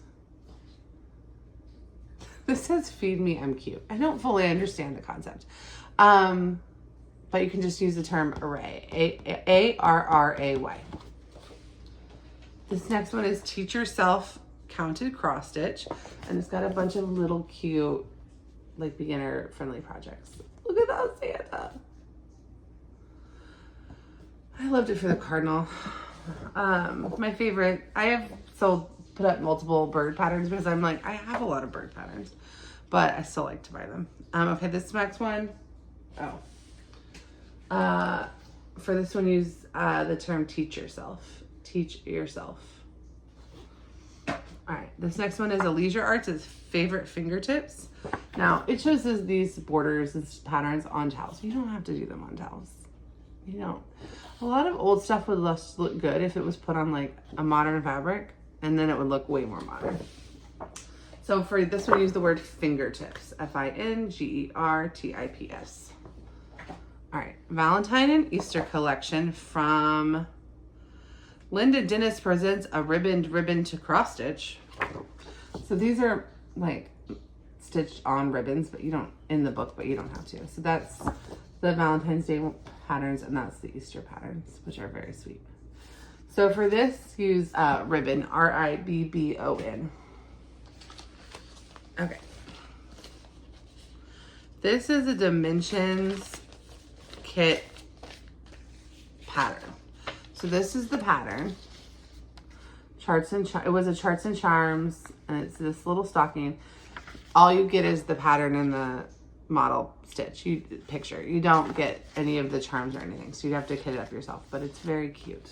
This says feed me, I'm cute. I don't fully understand the concept. But you can just use the term array, A-R-R-A-Y. This next one is Teach Yourself Counted Cross Stitch. And it's got a bunch of little cute, like beginner friendly projects. Look at that Santa. I loved it for the cardinal. My favorite, I have put up multiple bird patterns because I'm like, I have a lot of bird patterns, but I still like to buy them. Okay, this next one, for this one, use the term teach yourself. Teach yourself. All right, this next one is Leisure Arts' favorite fingertips. Now, it shows us these borders and patterns on towels. You don't have to do them on towels. You don't. A lot of old stuff would look good if it was put on like a modern fabric, and then it would look way more modern. So for this one, use the word fingertips, Fingertips. All right, Valentine and Easter collection from Linda Dennis presents a ribbon to cross stitch. So these are like stitched on ribbons, but you don't, in the book, but you don't have to. So that's the Valentine's Day patterns, and that's the Easter patterns, which are very sweet. So for this, use ribbon, R-I-B-B-O-N. Okay. This is a Dimensions kit pattern. So this is the pattern. It was a Charts and Charms, and it's this little stocking. All you get is the pattern and the model stitch, picture. You don't get any of the charms or anything, so you have to kit it up yourself, but it's very cute.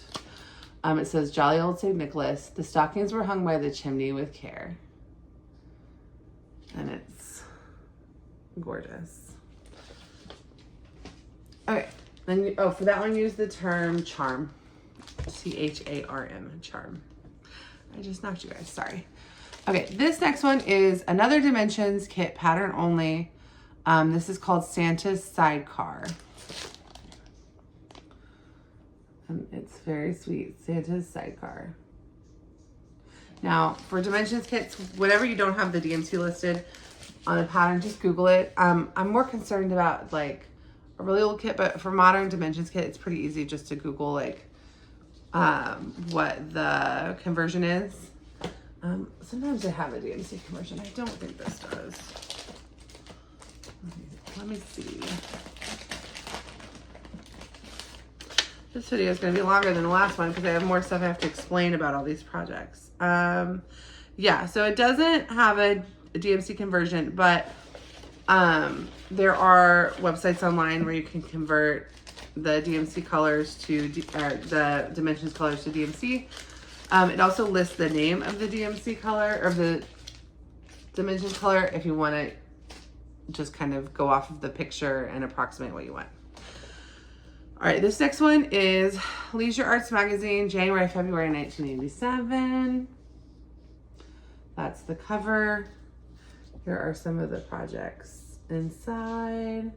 It says, Jolly Old St. Nicholas, the stockings were hung by the chimney with care. And it's gorgeous. Okay, then, for that one, use the term charm. C-H-A-R-M, charm. I just knocked you guys, sorry. Okay, this next one is another Dimensions kit, pattern only. This is called Santa's Sidecar. And it's very sweet, Santa's Sidecar. Now, for Dimensions kits, whenever you don't have the DMC listed on a pattern, just Google it. I'm more concerned about like a really old kit, but for modern Dimensions kit, it's pretty easy just to Google like what the conversion is. Sometimes they have a DMC conversion. I don't think this does. Let me see. This video is going to be longer than the last one because I have more stuff I have to explain about all these projects. Yeah, so it doesn't have a DMC conversion, but there are websites online where you can convert the DMC colors to the Dimensions colors to DMC. It also lists the name of the DMC color or the Dimensions color if you want to just kind of go off of the picture and approximate what you want. All right, this next one is Leisure Arts Magazine, January, February 1987. That's the cover. Here are some of the projects inside.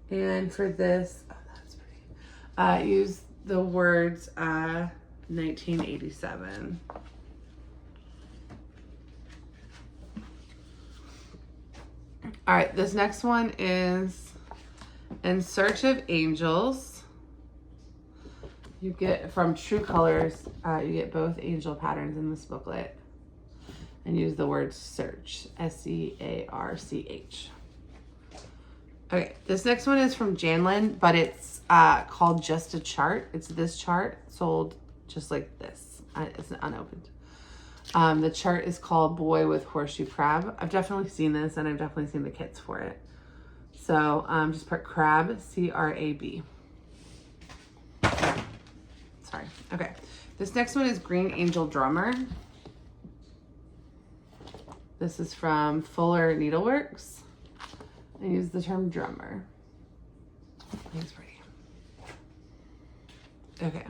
And for this, oh, that's pretty. Use the words 1987. All right, this next one is In Search of Angels. You get from True Colors, you get both angel patterns in this booklet. And use the word search, S-E-A-R-C-H. Okay, this next one is from Janlin, but it's called Just a Chart. It's this chart sold just like this. It's unopened. The chart is called Boy with Horseshoe Crab. I've definitely seen this, and I've definitely seen the kits for it. So just put crab, C-R-A-B. Sorry. Okay. This next one is Green Angel Drummer. This is from Fuller Needleworks. I use the term drummer. It's pretty. Okay.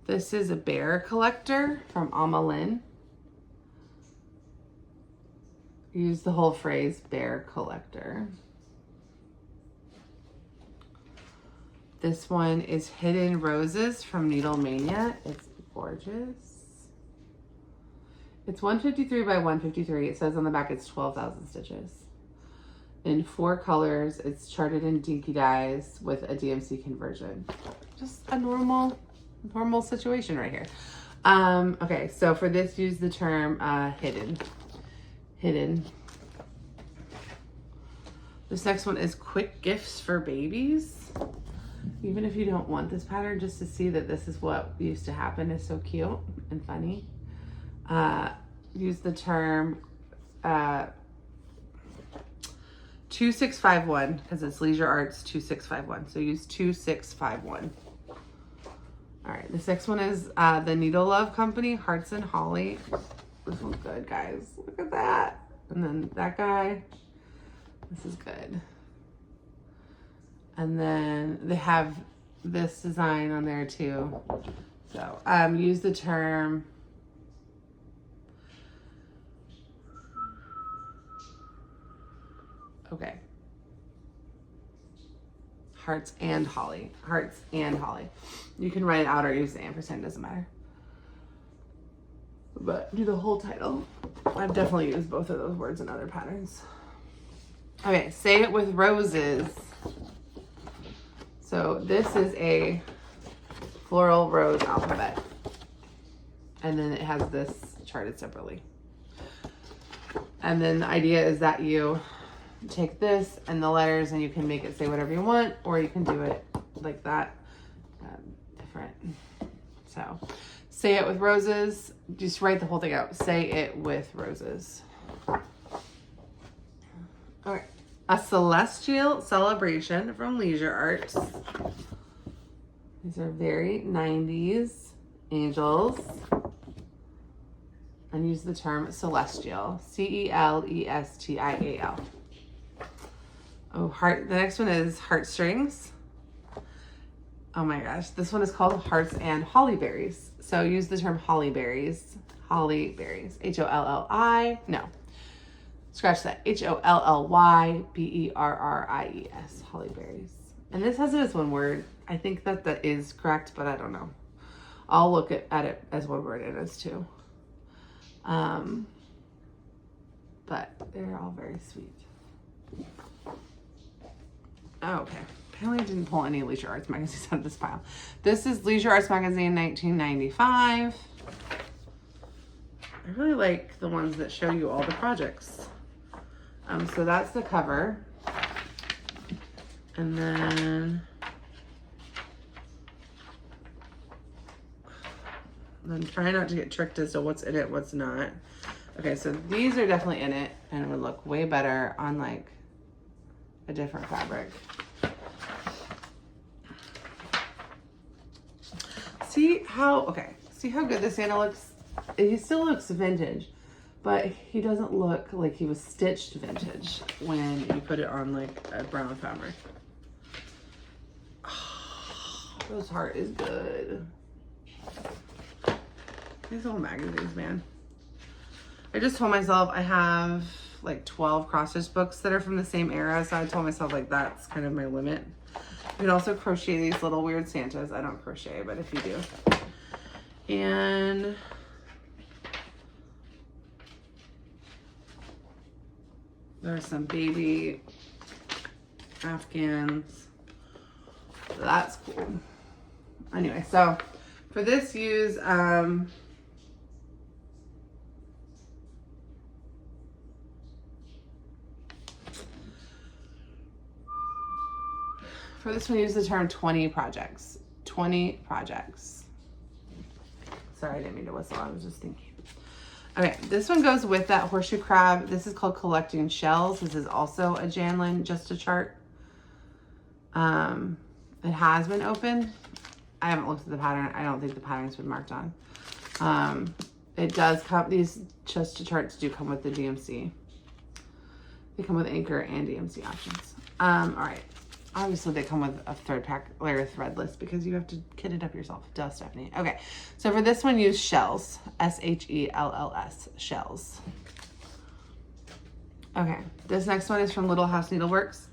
This is a bear collector from Alma Lynn. Use the whole phrase bear collector. This one is Hidden Roses from Needle Mania. It's gorgeous. It's 153 by 153. It says on the back it's 12,000 stitches. In 4 colors. It's charted in dinky dyes with a DMC conversion. Just a normal situation right here. Okay, so for this, use the term hidden. Hidden. This next one is Quick Gifts for Babies. Even if you don't want this pattern, just to see that this is what used to happen is so cute and funny. Use the term 2651 because it's Leisure Arts 2651. So use 2651. All right, this next one is the Needle Love Company, Hearts and Holly. This one's good, guys. Look at that. And then that guy. This is good. And then they have this design on there too. So use the term Hearts and Holly. Hearts and Holly. You can write it out or use the ampersand, doesn't matter. But do the whole title. I've definitely used both of those words in other patterns. Okay, Say It With Roses. So this is a floral rose alphabet. And then it has this charted separately. And then the idea is that you take this and the letters and you can make it say whatever you want, or you can do it like that, different. So Say It With Roses. Just write the whole thing out. Say It With Roses. All right. A Celestial Celebration from Leisure Arts. These are very 90s angels. And use the term celestial. C-E-L-E-S-T-I-A-L. Oh, heart. The next one is Heartstrings. Oh my gosh. This one is called Hearts and Hollyberries. So use the term hollyberries. Hollyberries. H-O-L-L-I. No. Scratch that. H-O-L-L-Y-B-E-R-R-I-E-S. Hollyberries. And this has it as one word. I think that that is correct, but I don't know. I'll look at it as one word. It is too. But they're all very sweet. Oh, okay. Apparently I didn't pull any Leisure Arts magazines out of this pile. This is Leisure Arts Magazine 1995. I really like the ones that show you all the projects. So that's the cover. And then try not to get tricked as to what's in it, what's not. Okay, so these are definitely in it and it would look way better on like a different fabric. See how good this Santa looks? He still looks vintage, but he doesn't look like he was stitched vintage when you put it on like a brown fabric. Oh, this heart is good. These little magazines, man. I just told myself I have like 12 cross-stitch books that are from the same era, so I told myself like that's kind of my limit. You can also crochet these little weird Santas. I don't crochet, but if you do. And there's some baby Afghans. That's cool. Anyway, so for this use, for this one, use the term 20 projects. 20 projects. Sorry, I didn't mean to whistle. I was just thinking. Okay, this one goes with that horseshoe crab. This is called Collecting Shells. This is also a Janlin, just a chart. It has been opened. I haven't looked at the pattern. I don't think the pattern's been marked on. It does come, these just a charts do come with the DMC. They come with anchor and DMC options. All right. Obviously, they come with a third pack layer threadless because you have to kit it up yourself. Duh, Stephanie. Okay, so for this one, use shells. SHELLS, shells. Okay, this next one is from Little House Needleworks.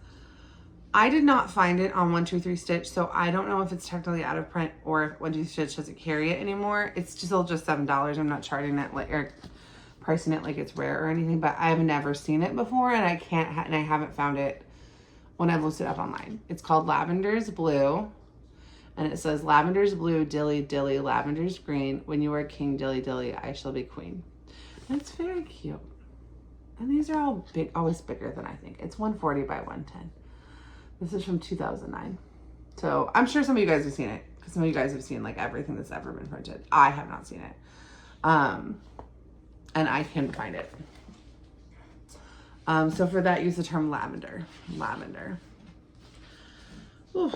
I did not find it on 123 Stitch, so I don't know if it's technically out of print or if 123 Stitch doesn't carry it anymore. It's still just $7. I'm not charging it like or pricing it like it's rare or anything, but I've never seen it before, and I haven't found it when I've looked it up online. It's called Lavender's Blue, and it says Lavender's Blue, Dilly Dilly, Lavender's Green. When you are king, Dilly Dilly, I shall be queen. And it's very cute. And these are all big, always bigger than I think. It's 140 by 110. This is from 2009. So I'm sure some of you guys have seen it because some of you guys have seen like everything that's ever been printed. I have not seen it. And I can find it. So for that, use the term lavender. Lavender. Ooh.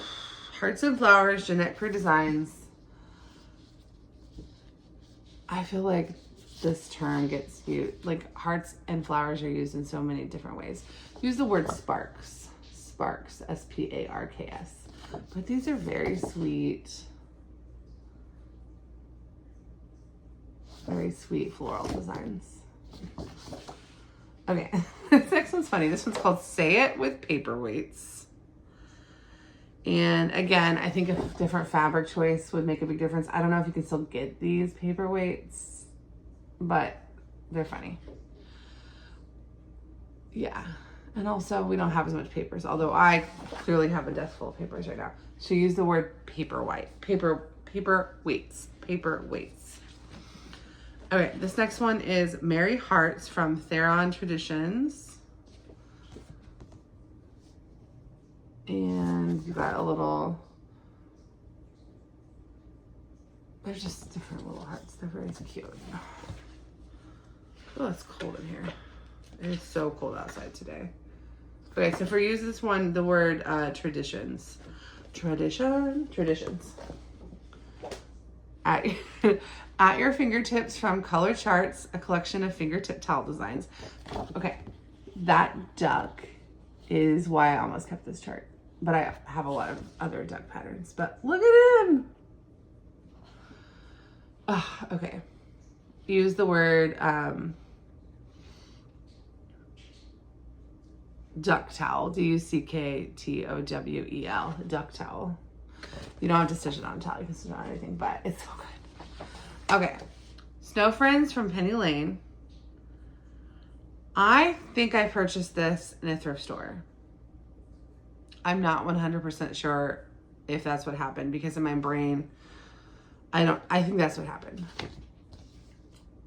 Hearts and Flowers, Jeanette Crew Designs. I feel like this term gets used, like hearts and flowers are used in so many different ways. Use the word sparks. Sparks, S-P-A-R-K-S. But these are very sweet floral designs. Okay, this next one's funny. This one's called Say It with Paperweights. And again, I think a different fabric choice would make a big difference. I don't know if you can still get these paperweights, but they're funny. Yeah, and also we don't have as much papers, although I clearly have a desk full of papers right now. So use the word paperweights. Okay, this next one is Merry Hearts from Theron Traditions. And you got a little, they're just different little hearts. They're very cute. Oh, it's cold in here. It is so cold outside today. Okay, so for use this one, the word traditions. Traditions. At your fingertips from Color Charts, a collection of fingertip towel designs. Okay, that duck is why I almost kept this chart. But I have a lot of other duck patterns. But look at him. Oh, okay. Use the word duck towel. D-U-C-K-T-O-W-E-L. Duck towel. You don't have to stitch it on a towel. You can stitch it on anything, but it's so good. Okay. Snow Friends from Penny Lane. I think I purchased this in a thrift store. I'm not 100% sure if that's what happened because in my brain, I think that's what happened.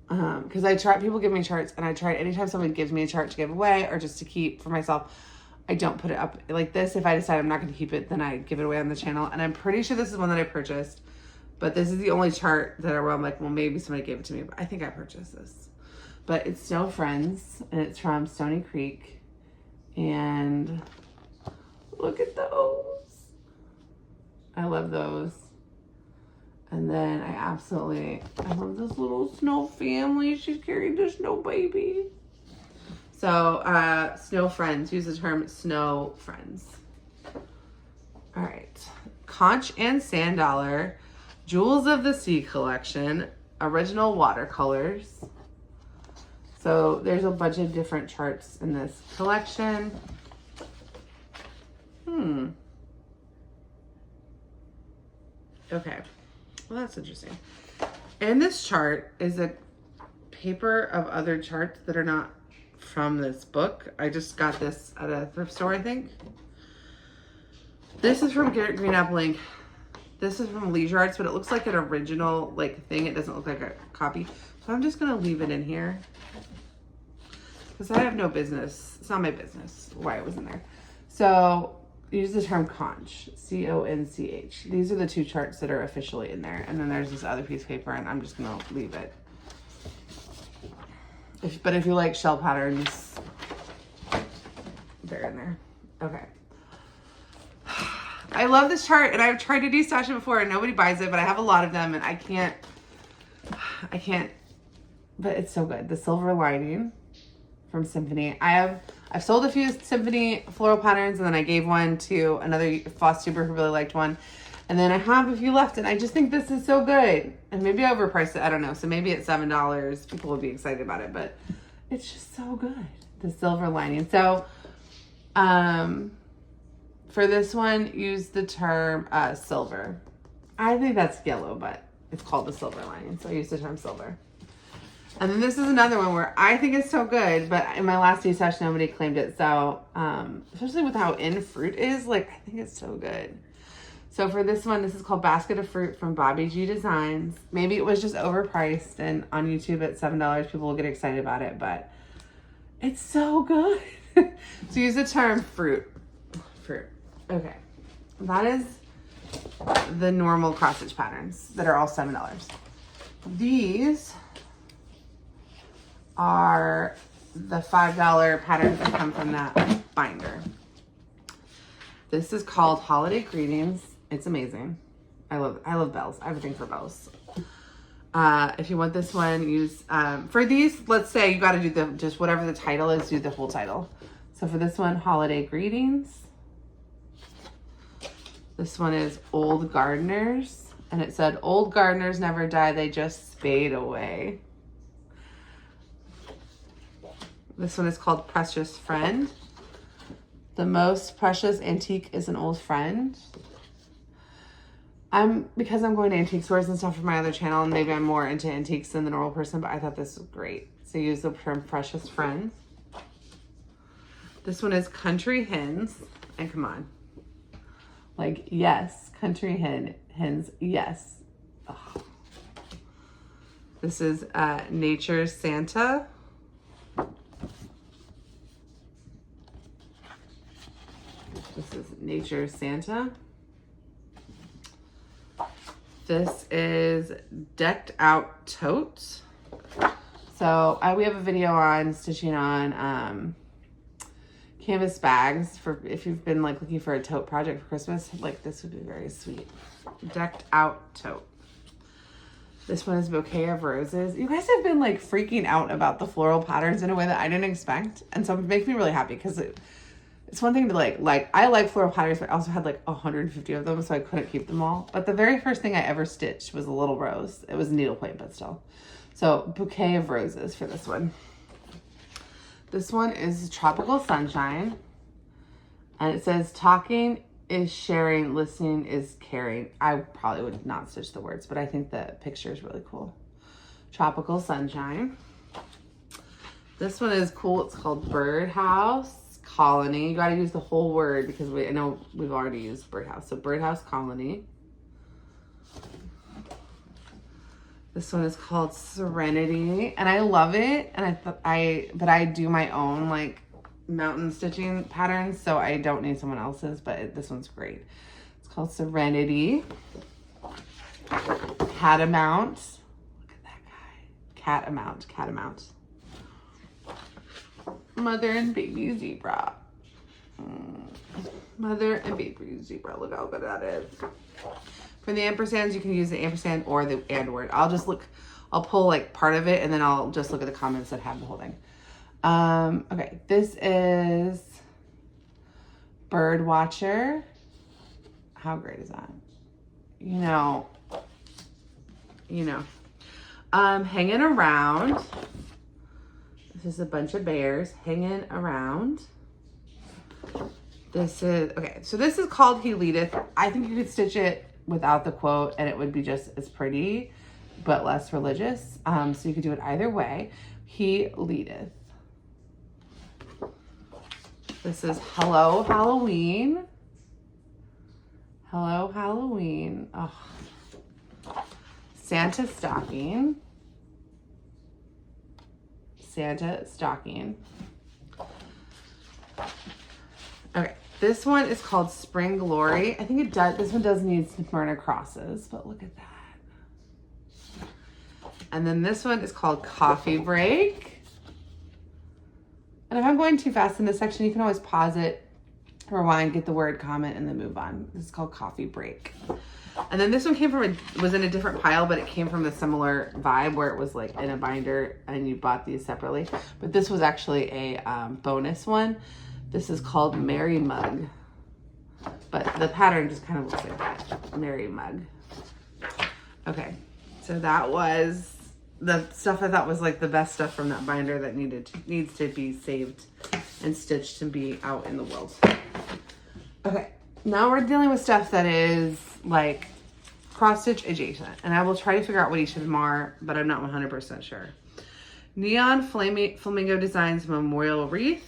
Because people give me charts and I tried anytime someone gives me a chart to give away or just to keep for myself, I don't put it up like this. If I decide I'm not going to keep it, then I give it away on the channel. And I'm pretty sure this is one that I purchased, but this is the only chart that I'm like, well, maybe somebody gave it to me, but I think I purchased this. But it's Snow Friends and it's from Stony Creek. And look at those. I love those. And then I love this little snow family. She's carrying the snow baby. So, Snow Friends. Use the term Snow Friends. All right. Conch and Sand Dollar. Jewels of the Sea collection. Original watercolors. So, there's a bunch of different charts in this collection. Okay. Well, that's interesting. And this chart is a paper of other charts that are not from this book. I just got this at a thrift store, I think. This is from Garrett Green Apple Ink. This is from Leisure Arts, but it looks like an original like thing. It doesn't look like a copy. So I'm just gonna leave it in here because I have no business. It's not my business why it was in there. So use the term conch, C-O-N-C-H. These are the 2 charts that are officially in there. And then there's this other piece of paper, and I'm just gonna leave it. But if you like shell patterns, they're in there. Okay. I love this chart, and I've tried to destash it before, and nobody buys it, but I have a lot of them, and I can't, but it's so good. The silver lining from Symphony. I've sold a few Symphony floral patterns, and then I gave one to another Flosstuber who really liked one, and then I have a few left, and I just think this is so good. And maybe I overpriced it, I don't know. So maybe at $7, people will be excited about it, but it's just so good. The silver lining. So, for this one, use the term silver. I think that's yellow, but it's called the silver lining. So I use the term silver. And then this is another one where I think it's so good, but in my last destash, nobody claimed it. So, especially with how in fruit is, like, I think it's so good. So for this one, this is called Basket of Fruit from Bobby G Designs. Maybe it was just overpriced, and on YouTube at $7, people will get excited about it, but it's so good. So use the term fruit. Okay, that is the normal cross stitch patterns that are all $7. These are the $5 patterns that come from that binder. This is called Holiday Greetings. It's amazing. I love bells. I have a thing for bells. If you want this one, use for these. Let's say you got to do just whatever the title is. Do the whole title. So for this one, Holiday Greetings. This one is Old Gardeners, and it said, "Old gardeners never die, they just fade away." This one is called Precious Friend. The most precious antique is an old friend. Because I'm going to antique stores and stuff for my other channel, and maybe I'm more into antiques than the normal person, but I thought this was great. So use the term Precious Friend. This one is Country Hens, and come on. Like, yes, country hens, yes. Oh. This is Nature's Santa. This is Nature's Santa. This is Decked Out Totes. So we have a video on stitching on canvas bags for if you've been like looking for a tote project for Christmas. Like, this would be very sweet. Decked Out Tote. This one is Bouquet of Roses. You guys have been like freaking out about the floral patterns in a way that I didn't expect, and so it makes me really happy because it's one thing to like I like floral patterns, but I also had like 150 of them, so I couldn't keep them all. But the very first thing I ever stitched was a little rose. It was needlepoint, but still. So Bouquet of Roses for this one. This one is Tropical Sunshine, and it says, "Talking is sharing, listening is caring." I probably would not stitch the words, but I think the picture is really cool. Tropical Sunshine. This one is cool. It's called Birdhouse Colony. You got to use the whole word because I know we've already used birdhouse. So Birdhouse Colony. This one is called Serenity, and I love it. And but I do my own like mountain stitching patterns, so I don't need someone else's, but this one's great. It's called Serenity. Catamount. Look at that guy. Catamount. Mother and baby zebra. Mother and baby zebra. Look how good that is. For the ampersands, you can use the ampersand or the and word. I'll pull like part of it, and then I'll just look at the comments that have the whole thing. Okay, this is Bird Watcher. How great is that? You know. Hanging around. This is a bunch of bears hanging around. This is, okay, so this is called He Leadeth. I think you could stitch it without the quote and it would be just as pretty, but less religious. So you could do it either way. He Leadeth. This is Hello Halloween. Hello, Halloween. Oh. Santa stocking. Santa stocking. Okay, this one is called Spring Glory. I think it does. This one does need some Smyrna crosses, but look at that. And then this one is called Coffee Break. And if I'm going too fast in this section, you can always pause it, rewind, get the word, comment, and then move on. This is called Coffee Break. And then this one came from was in a different pile, but it came from a similar vibe where it was like in a binder and you bought these separately. But this was actually a bonus one. This is called Merry Mug. But the pattern just kind of looks like that. Merry Mug. Okay, so that was the stuff I thought was like the best stuff from that binder that needs to be saved and stitched and be out in the world. Okay, now we're dealing with stuff that is like cross stitch adjacent, and I will try to figure out what each of them are, but I'm not 100% sure. Neon Flamingo Designs Memorial Wreath.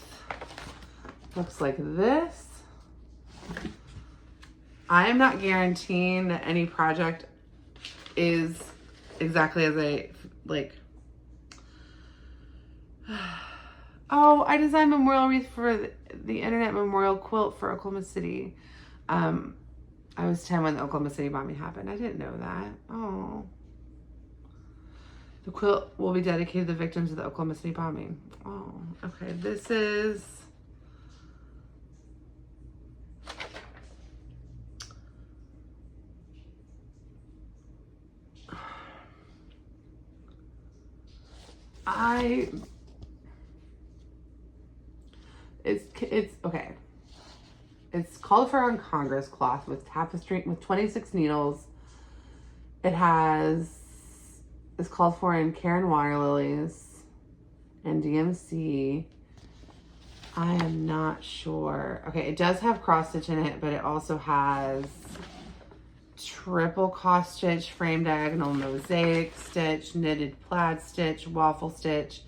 Looks like this. I am not guaranteeing that any project is exactly as I like. Oh, I designed memorial wreath for the Internet Memorial Quilt for Oklahoma City. I was 10 when the Oklahoma City bombing happened. I didn't know that. Oh. The quilt will be dedicated to the victims of the Oklahoma City bombing. Oh, okay. This is... It's okay. It's called for on Congress cloth with tapestry with 26 needles. It's called for in Karen Water Lilies and DMC. I am not sure. Okay, it does have cross stitch in it, but it also has triple cross stitch, frame diagonal mosaic stitch, knitted plaid stitch, waffle stitch,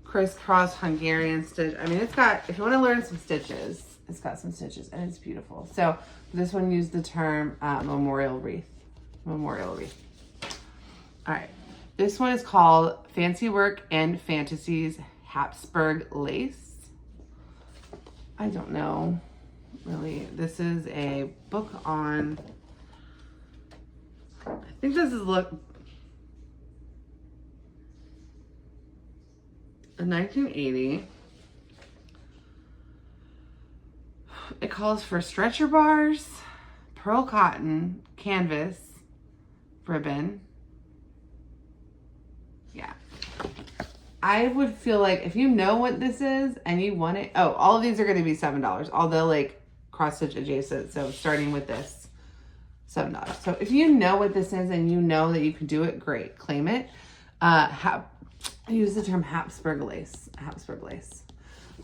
crisscross Hungarian stitch. I mean, it's got, if you want to learn some stitches, it's got some stitches and it's beautiful. So this one used the term memorial wreath. Memorial wreath. All right. This one is called Fancy Work and Fantasies Habsburg Lace. I don't know, really. This is a book on, I think this is a 1980. It calls for stretcher bars, pearl cotton, canvas, ribbon. Yeah. I would feel like if you know what this is and you want it, oh, all of these are going to be $7. All the like cross stitch adjacent. So starting with this, $7. So if you know what this is and you know that you can do it, great, claim it. I use the term Habsburg lace,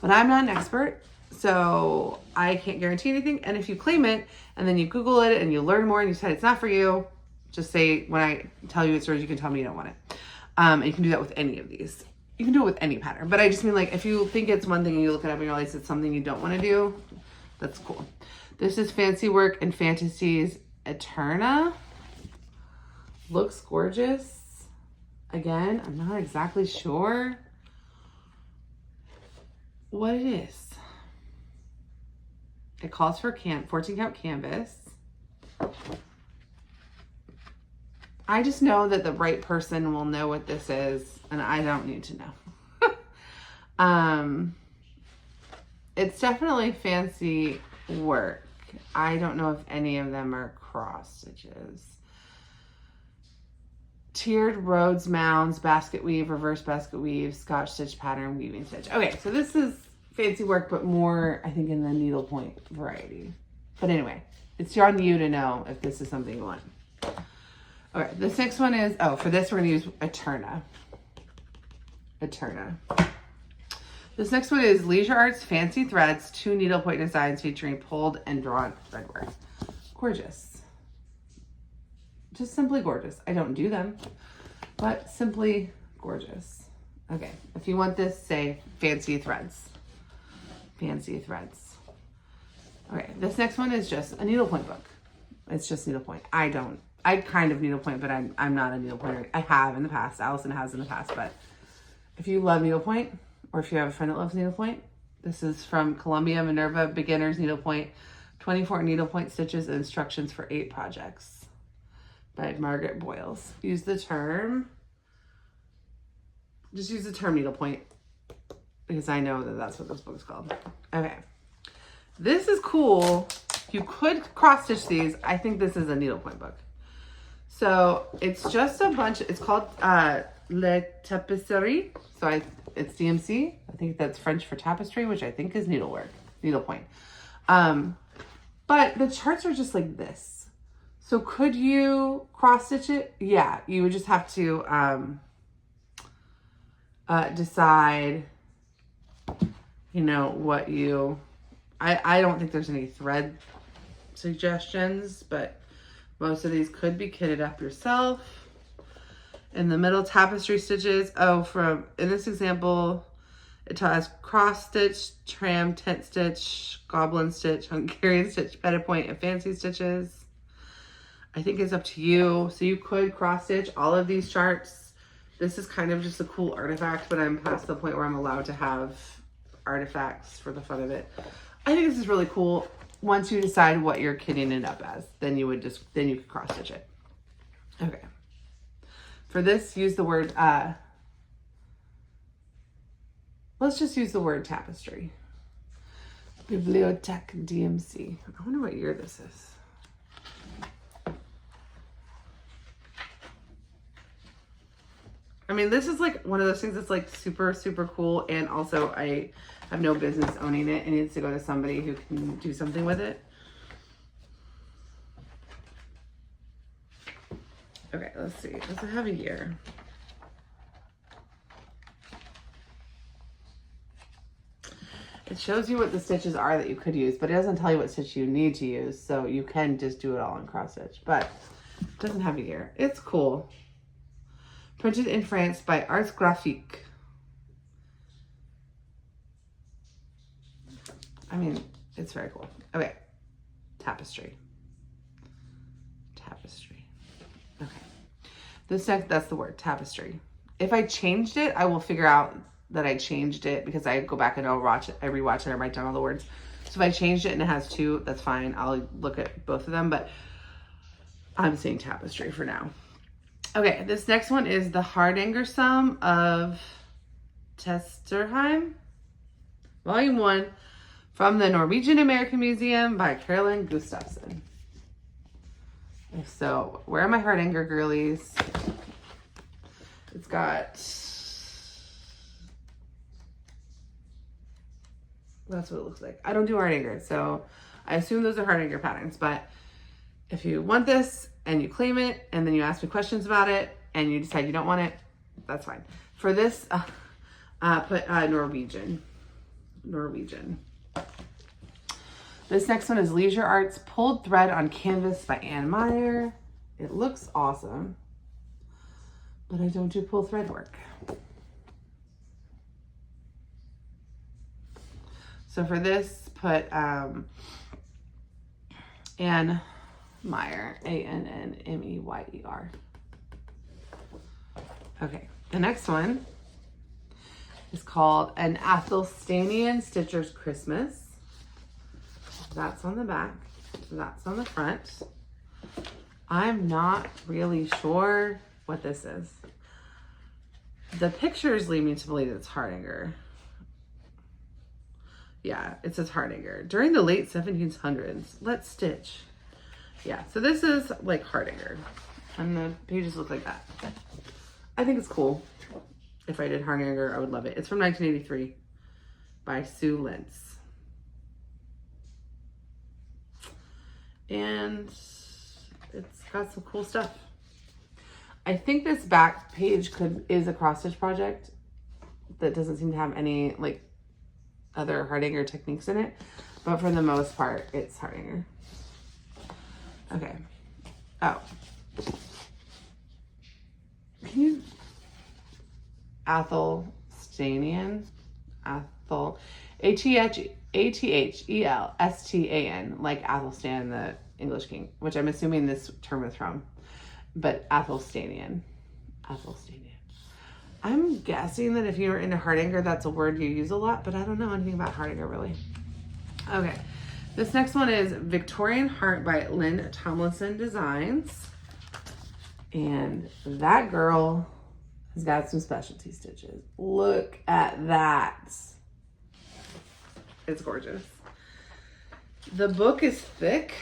but I'm not an expert, so I can't guarantee anything. And if you claim it and then you Google it and you learn more and you decide it's not for you, just say when I tell you it's yours, you can tell me you don't want it. And you can do that with any of these. You can do it with any pattern, but I just mean like if you think it's one thing and you look it up and you realize it's something you don't want to do, that's cool. This is Fancy Work and Fantasies Eterna. Looks gorgeous. Again, I'm not exactly sure what it is. It calls for 14 count canvas. I just know that the right person will know what this is, and I don't need to know. It's definitely fancy work. I don't know if any of them are cross stitches. Tiered roads, mounds, basket weave, reverse basket weave, Scotch stitch pattern, weaving stitch. Okay, so this is fancy work, but more, I think, in the needlepoint variety. But anyway, it's on you to know if this is something you want. Okay, this next one is, oh, for this we're gonna use Eterna. This next one is Leisure Arts Fancy Threads, 2 needlepoint designs featuring pulled and drawn threadwork. Gorgeous. Just simply gorgeous. I don't do them, but simply gorgeous. Okay, if you want this, say Fancy Threads. Fancy Threads. Okay, this next one is just a needlepoint book. It's just needlepoint. I kind of needlepoint, but I'm not a needlepointer. I have in the past. Allison has in the past, but if you love needlepoint, or if you have a friend that loves needlepoint, this is from Columbia Minerva Beginner's Needlepoint, 24 needlepoint stitches and instructions for 8 projects by Margaret Boyles. Just use the term needlepoint because I know that that's what this book is called. Okay. This is cool. You could cross stitch these. I think this is a needlepoint book. So it's just a bunch, it's called Le Tapisserie. So it's DMC. I think that's French for tapestry, which I think is needlepoint. But the charts are just like this. So could you cross stitch it? Yeah, you would just have to decide, you know, what you, I don't think there's any thread suggestions, but most of these could be kitted up yourself. In the middle, tapestry stitches. Oh, in this example, it has cross stitch, tram, tent stitch, goblin stitch, Hungarian stitch, petit point, and fancy stitches. I think it's up to you. So you could cross stitch all of these charts. This is kind of just a cool artifact, but I'm past the point where I'm allowed to have artifacts for the fun of it. I think this is really cool. Once you decide what you're kitting it up as, then you could cross stitch it. Okay. For this, use the word, let's just use the word tapestry. Bibliothèque DMC. I wonder what year this is. I mean, this is like one of those things that's like super, super cool. And also I have no business owning it. It needs to go to somebody who can do something with it. Okay, let's see. Does it have a year? It shows you what the stitches are that you could use, but it doesn't tell you what stitch you need to use. So you can just do it all in cross stitch, but it doesn't have a year. It's cool. Printed in France by Arts Graphique. I mean, it's very cool. Okay, tapestry. Tapestry. Okay. That's the word, tapestry. If I changed it, I will figure out that I changed it because I go back and I'll rewatch it and write down all the words. So if I changed it and it has 2, that's fine. I'll look at both of them, but I'm saying tapestry for now. Okay, this next one is the Hardanger Sum of Testerheim, Volume 1, from the Norwegian American Museum by Carolyn Gustafson. So, where are my Hardanger girlies? It's got, that's what it looks like. I don't do Hardanger, so I assume those are Hardanger patterns, but if you want this and you claim it and then you ask me questions about it and you decide you don't want it, that's fine. For this, put Norwegian. This next one is Leisure Arts Pulled Thread on Canvas by Ann Meyer. It looks awesome, but I don't do pull thread work. So for this, put Ann Meyer, A-N-N-M-E-Y-E-R. Okay, the next one is called An Athelstan Stitcher's Christmas. That's on the back. That's on the front. I'm not really sure what this is. The pictures lead me to believe it's Hardanger. Yeah, it says Hardanger. During the late 1700s, let's stitch. Yeah, so this is like Hardanger. And the pages look like that. I think it's cool. If I did Hardanger, I would love it. It's from 1983 by Sue Lentz. And it's got some cool stuff. I think this back page is a cross stitch project that doesn't seem to have any like other Hardanger techniques in it, but for the most part, it's Hardanger. Okay. Oh. Can you? Athelstan. Athel. Athelstan, like Athelstan, the English king, which I'm assuming this term is from, but Athelstan. I'm guessing that if you're into heart anchor, that's a word you use a lot, but I don't know anything about heart anchor really. Okay, this next one is Victorian Heart by Lynn Tomlinson Designs. And that girl has got some specialty stitches. Look at that. It's gorgeous. The book is thick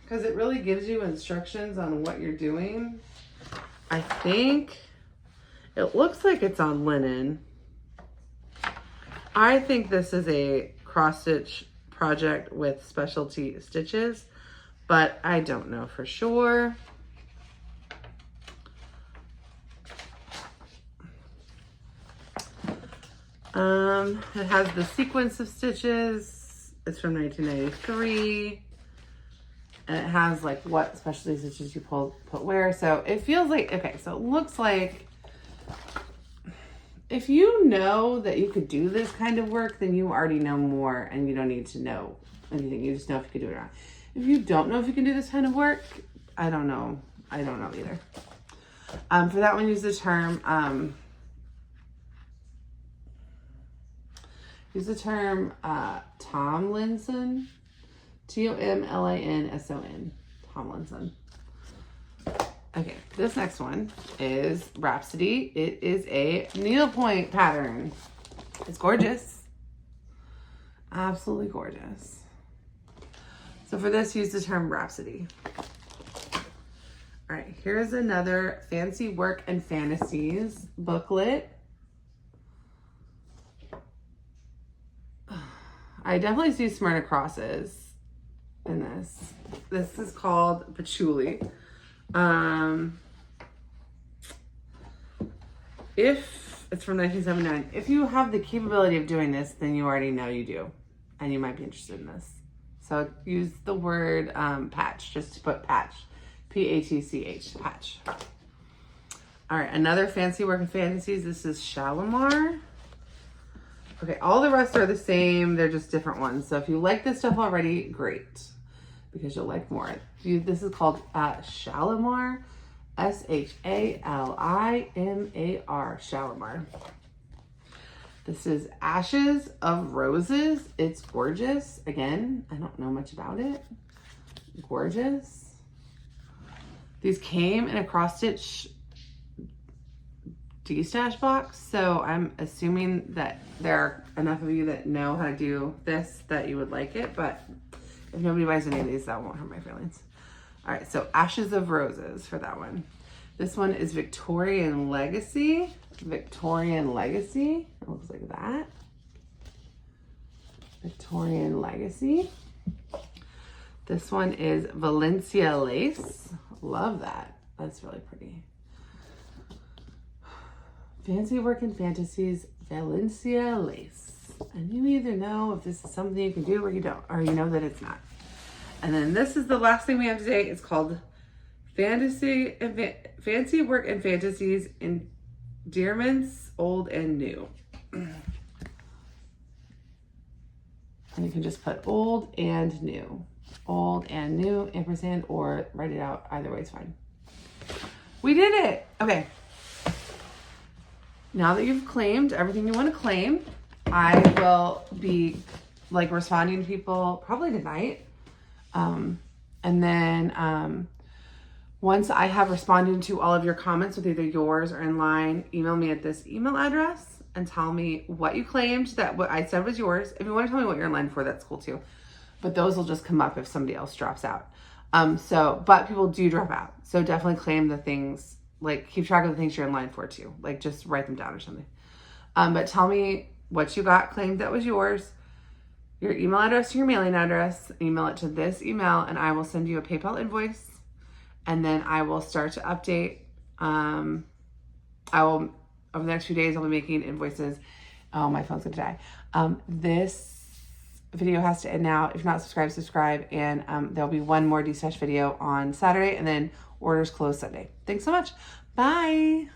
because it really gives you instructions on what you're doing. I think it looks like it's on linen. I think this is a cross stitch project with specialty stitches, but I don't know for sure. It has the sequence of stitches. It's from 1993. And it has like what specialty stitches you put where. So it feels like, okay, so it looks like if you know that you could do this kind of work, then you already know more and you don't need to know anything. You just know if you could do it or not. If you don't know if you can do this kind of work, I don't know. I don't know either. For that one, use the term, Tomlinson, Tomlinson, Tomlinson. Okay, this next one is Rhapsody. It is a needlepoint pattern. It's gorgeous. Absolutely gorgeous. So for this, use the term Rhapsody. All right, here's another Fancy Work and Fantasies booklet. I definitely see Smyrna crosses in this. This is called Patchouli. If it's from 1979, if you have the capability of doing this, then you already know you do, and you might be interested in this. So use the word patch, just to put patch, P-A-T-C-H, patch. All right, another Fancy Work and Fantasies. This is Shalimar. Okay, all the rest are the same. They're just different ones. So if you like this stuff already, great, because you'll like more. This is called Shalimar, S-H-A-L-I-M-A-R, Shalimar. This is Ashes of Roses. It's gorgeous. Again, I don't know much about it. Gorgeous. These came in a cross-stitch Destash box, so I'm assuming that there are enough of you that know how to do this that you would like it, but if nobody buys any of these, that won't hurt my feelings. All right, so Ashes of Roses for that one. This one is Victorian Legacy. Victorian Legacy. It looks like that. Victorian Legacy. This one is Valencia Lace. Love that. That's really pretty. Fancy Work and Fantasies, Valencia Lace. And you either know if this is something you can do or you don't, or you know that it's not. And then this is the last thing we have today. It's called Fancy Work and Fantasies, Endearments, Old and New. And you can just put old and new. Old and new, ampersand, or write it out. Either way is fine. We did it. Okay. Now that you've claimed everything you want to claim, I will be like responding to people probably tonight. And then once I have responded to all of your comments with either yours or in line, email me at this email address and tell me what you claimed that what I said was yours. If you want to tell me what you're in line for, that's cool too. But those will just come up if somebody else drops out. But people do drop out. So definitely claim the things, like keep track of the things you're in line for too. Like just write them down or something. But tell me what you got claimed that was yours, your email address, your mailing address, email it to this email, and I will send you a PayPal invoice. And then I will start to update. Over the next few days, I'll be making invoices. Oh, my phone's gonna die. This video has to end now. If not subscribed, subscribe. And there'll be one more Destash video on Saturday, and then orders close Sunday. Thanks so much. Bye.